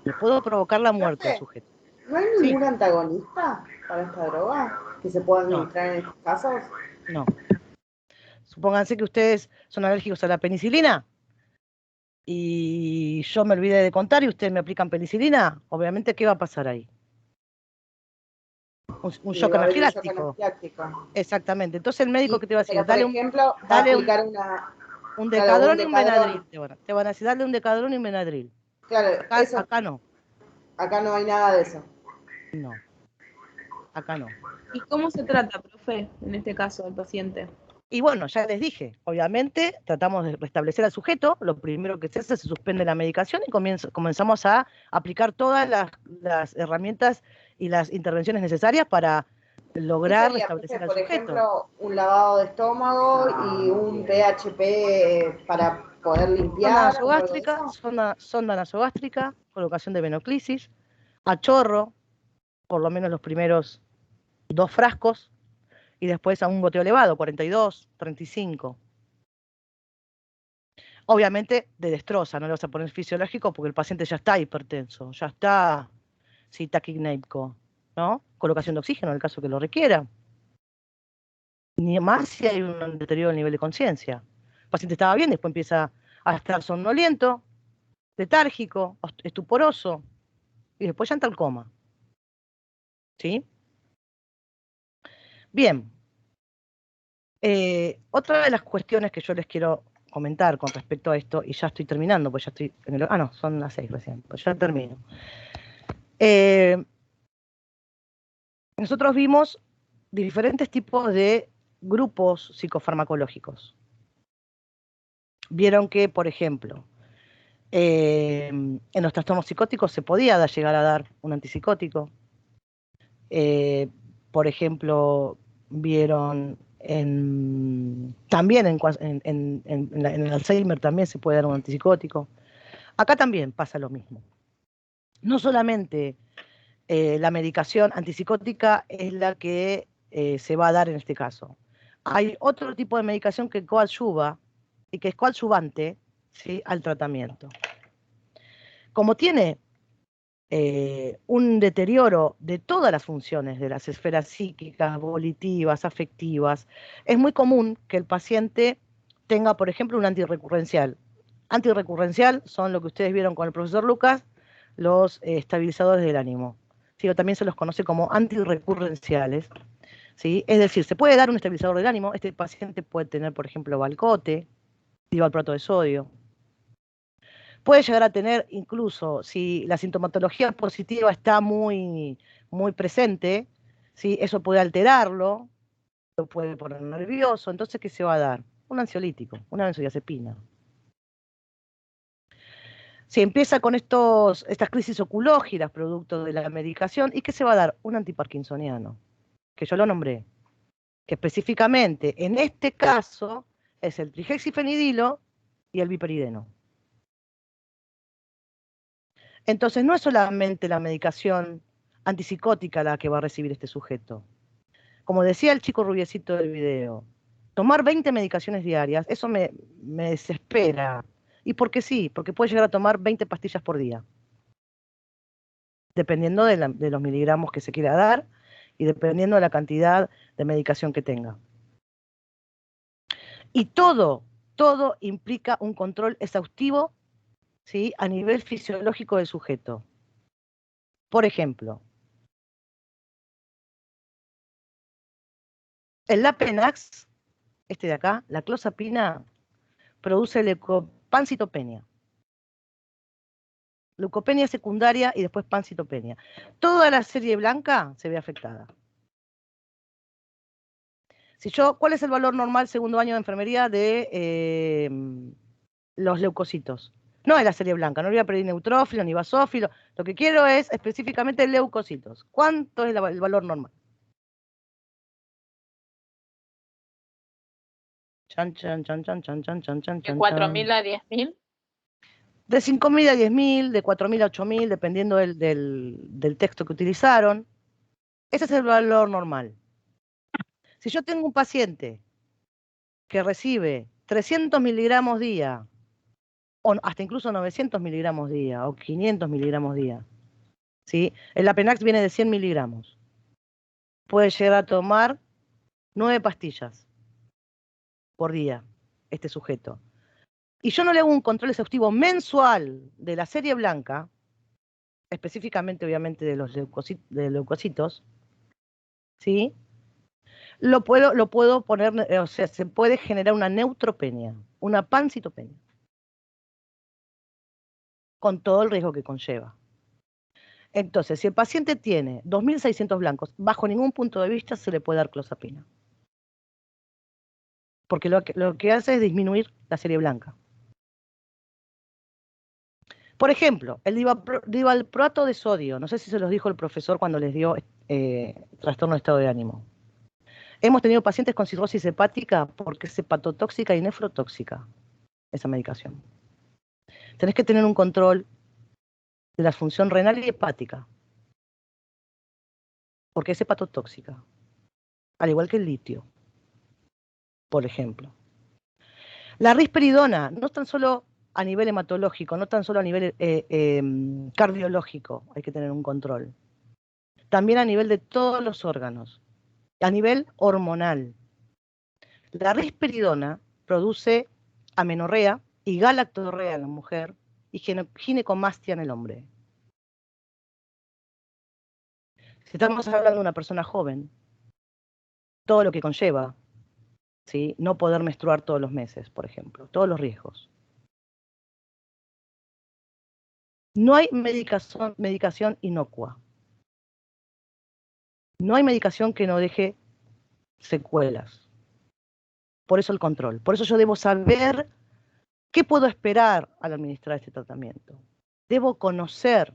Le puedo provocar la muerte al sujeto. ¿No hay ningún antagonista para esta droga que se pueda administrar en estos casos? No. Supónganse que ustedes son alérgicos a la penicilina y yo me olvidé de contar y ustedes me aplican penicilina, obviamente, ¿qué va a pasar ahí? Un shock anafiláctico. Exactamente. Entonces el médico, ¿qué te va a decir? Dale, por ejemplo, dale un decadrón y un Benadryl. Te van a decir, dale un decadrón y un Benadryl. Claro, acá no. Acá no hay nada de eso. No. Acá no. ¿Y cómo se trata, profe, en este caso, el paciente? Y bueno, ya les dije, obviamente tratamos de restablecer al sujeto, lo primero que se hace se suspende la medicación y comenzamos a aplicar todas las herramientas y las intervenciones necesarias para lograr restablecer al sujeto. Por ejemplo, un lavado de estómago y un PHP para poder limpiar. Sonda nasogástrica, colocación de venoclisis, a chorro, por lo menos los primeros 2 frascos, y después a un goteo elevado, 42, 35. Obviamente de destroza, no le vas a poner fisiológico porque el paciente ya está hipertenso, ya está taquipnéico, ¿no? Colocación de oxígeno en el caso que lo requiera. Ni más si hay un deterioro del nivel de conciencia. El paciente estaba bien, después empieza a estar somnoliento, letárgico, estuporoso, y después ya entra al coma. ¿Sí? Bien. Otra de las cuestiones que yo les quiero comentar con respecto a esto, y ya estoy terminando, pues ya estoy en el... no, son las 6 recién, pues ya termino. Nosotros vimos diferentes tipos de grupos psicofarmacológicos. vieron que, por ejemplo, en los trastornos psicóticos se podía llegar a dar un antipsicótico. Por ejemplo, vieron también en el Alzheimer también se puede dar un antipsicótico. Acá también pasa lo mismo. No solamente la medicación antipsicótica es la que se va a dar en este caso. Hay otro tipo de medicación que coadyuva y que es coadyuvante, ¿sí?, al tratamiento. Como tiene un deterioro de todas las funciones de las esferas psíquicas, volitivas, afectivas, es muy común que el paciente tenga, por ejemplo, un antirrecurrencial. Antirrecurrencial son lo que ustedes vieron con el profesor Lucas, los estabilizadores del ánimo. ¿Sí? O también se los conoce como antirrecurrenciales. ¿Sí? Es decir, se puede dar un estabilizador del ánimo. Este paciente puede tener, por ejemplo, Valcote, divalproato de sodio. Puede llegar a tener, incluso, si la sintomatología positiva está muy, muy presente, ¿sí?, eso puede alterarlo, lo puede poner nervioso. Entonces, ¿qué se va a dar? Un ansiolítico, una benzodiazepina. Si empieza con estas crisis oculógiras producto de la medicación, ¿y qué se va a dar? Un antiparkinsoniano, que yo lo nombré, que específicamente en este caso es el trihexifenidilo y el biperideno. Entonces no es solamente la medicación antipsicótica la que va a recibir este sujeto. Como decía el chico rubiecito del video, tomar 20 medicaciones diarias, eso me desespera. ¿Y por qué sí? Porque puede llegar a tomar 20 pastillas por día, dependiendo de los miligramos que se quiera dar y dependiendo de la cantidad de medicación que tenga. Y todo implica un control exhaustivo, ¿sí?, a nivel fisiológico del sujeto. Por ejemplo, el Lapenax, este de acá, la clozapina, produce leucopancitopenia. Leucopenia secundaria y después pancitopenia. Toda la serie blanca se ve afectada. ¿Cuál es el valor normal segundo año de enfermería de los leucocitos? No es la serie blanca, no voy a pedir neutrófilo ni basófilo. Lo que quiero es específicamente leucocitos. ¿Cuánto es el valor normal? Chan, chan, chan, chan, chan, chan, chan, chan, ¿De 4.000 a 10.000? De 5.000 a 10.000, de 4.000 a 8.000, dependiendo del texto que utilizaron. Ese es el valor normal. Si yo tengo un paciente que recibe 300 miligramos día, o hasta incluso 900 miligramos día, o 500 miligramos día, ¿sí?, el Apenax viene de 100 miligramos. Puede llegar a tomar 9 pastillas por día este sujeto. Y yo no le hago un control exhaustivo mensual de la serie blanca, específicamente obviamente de los leucocitos, ¿sí?, lo puedo poner, o sea, se puede generar una neutropenia, una pancitopenia, con todo el riesgo que conlleva. Entonces, si el paciente tiene 2.600 blancos, bajo ningún punto de vista se le puede dar clozapina. Porque lo que hace es disminuir la serie blanca. Por ejemplo, el divalproato de sodio, no sé si se los dijo el profesor cuando les dio trastorno de estado de ánimo. Hemos tenido pacientes con cirrosis hepática porque es hepatotóxica y nefrotóxica esa medicación. Tenés que tener un control de la función renal y hepática, porque es hepatotóxica, al igual que el litio, por ejemplo. La risperidona, no tan solo a nivel hematológico, no tan solo a nivel cardiológico hay que tener un control, también a nivel de todos los órganos, a nivel hormonal. La risperidona produce amenorrea y galactorrea en la mujer y ginecomastia en el hombre. Si estamos hablando de una persona joven, todo lo que conlleva, ¿sí?, no poder menstruar todos los meses, por ejemplo, todos los riesgos. No hay medicación inocua. No hay medicación que no deje secuelas. Por eso el control. Por eso yo debo saber ¿Qué puedo esperar al administrar este tratamiento? Debo conocer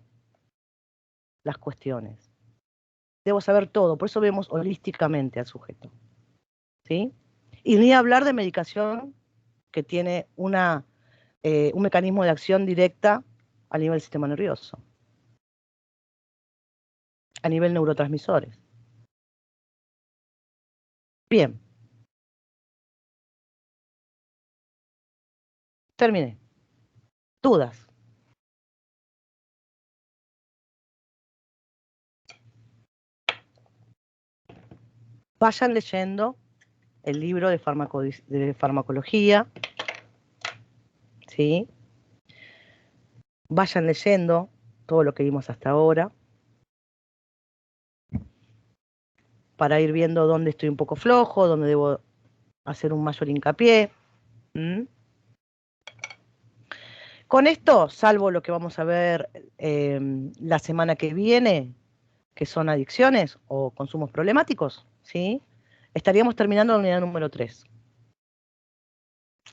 las cuestiones. Debo saber todo, por eso vemos holísticamente al sujeto. ¿Sí? Y ni hablar de medicación que tiene un mecanismo de acción directa a nivel del sistema nervioso, a nivel neurotransmisores. Bien. Terminé. ¿Dudas? Vayan leyendo el libro de farmacología, ¿sí? Vayan leyendo todo lo que vimos hasta ahora, para ir viendo dónde estoy un poco flojo, dónde debo hacer un mayor hincapié. Con esto, salvo lo que vamos a ver la semana que viene, que son adicciones o consumos problemáticos, ¿sí? Estaríamos terminando la unidad número 3.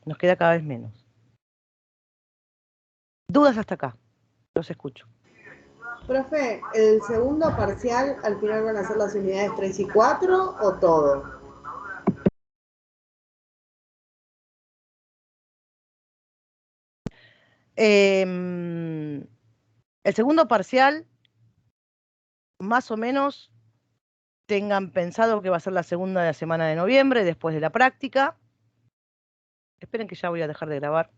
Nos queda cada vez menos. ¿Dudas hasta acá? Los escucho. Profe, ¿el segundo parcial al final van a ser las unidades 3 y 4 o todo? El segundo parcial, más o menos, tengan pensado que va a ser la segunda de la semana de noviembre, después de la práctica. Esperen que ya voy a dejar de grabar.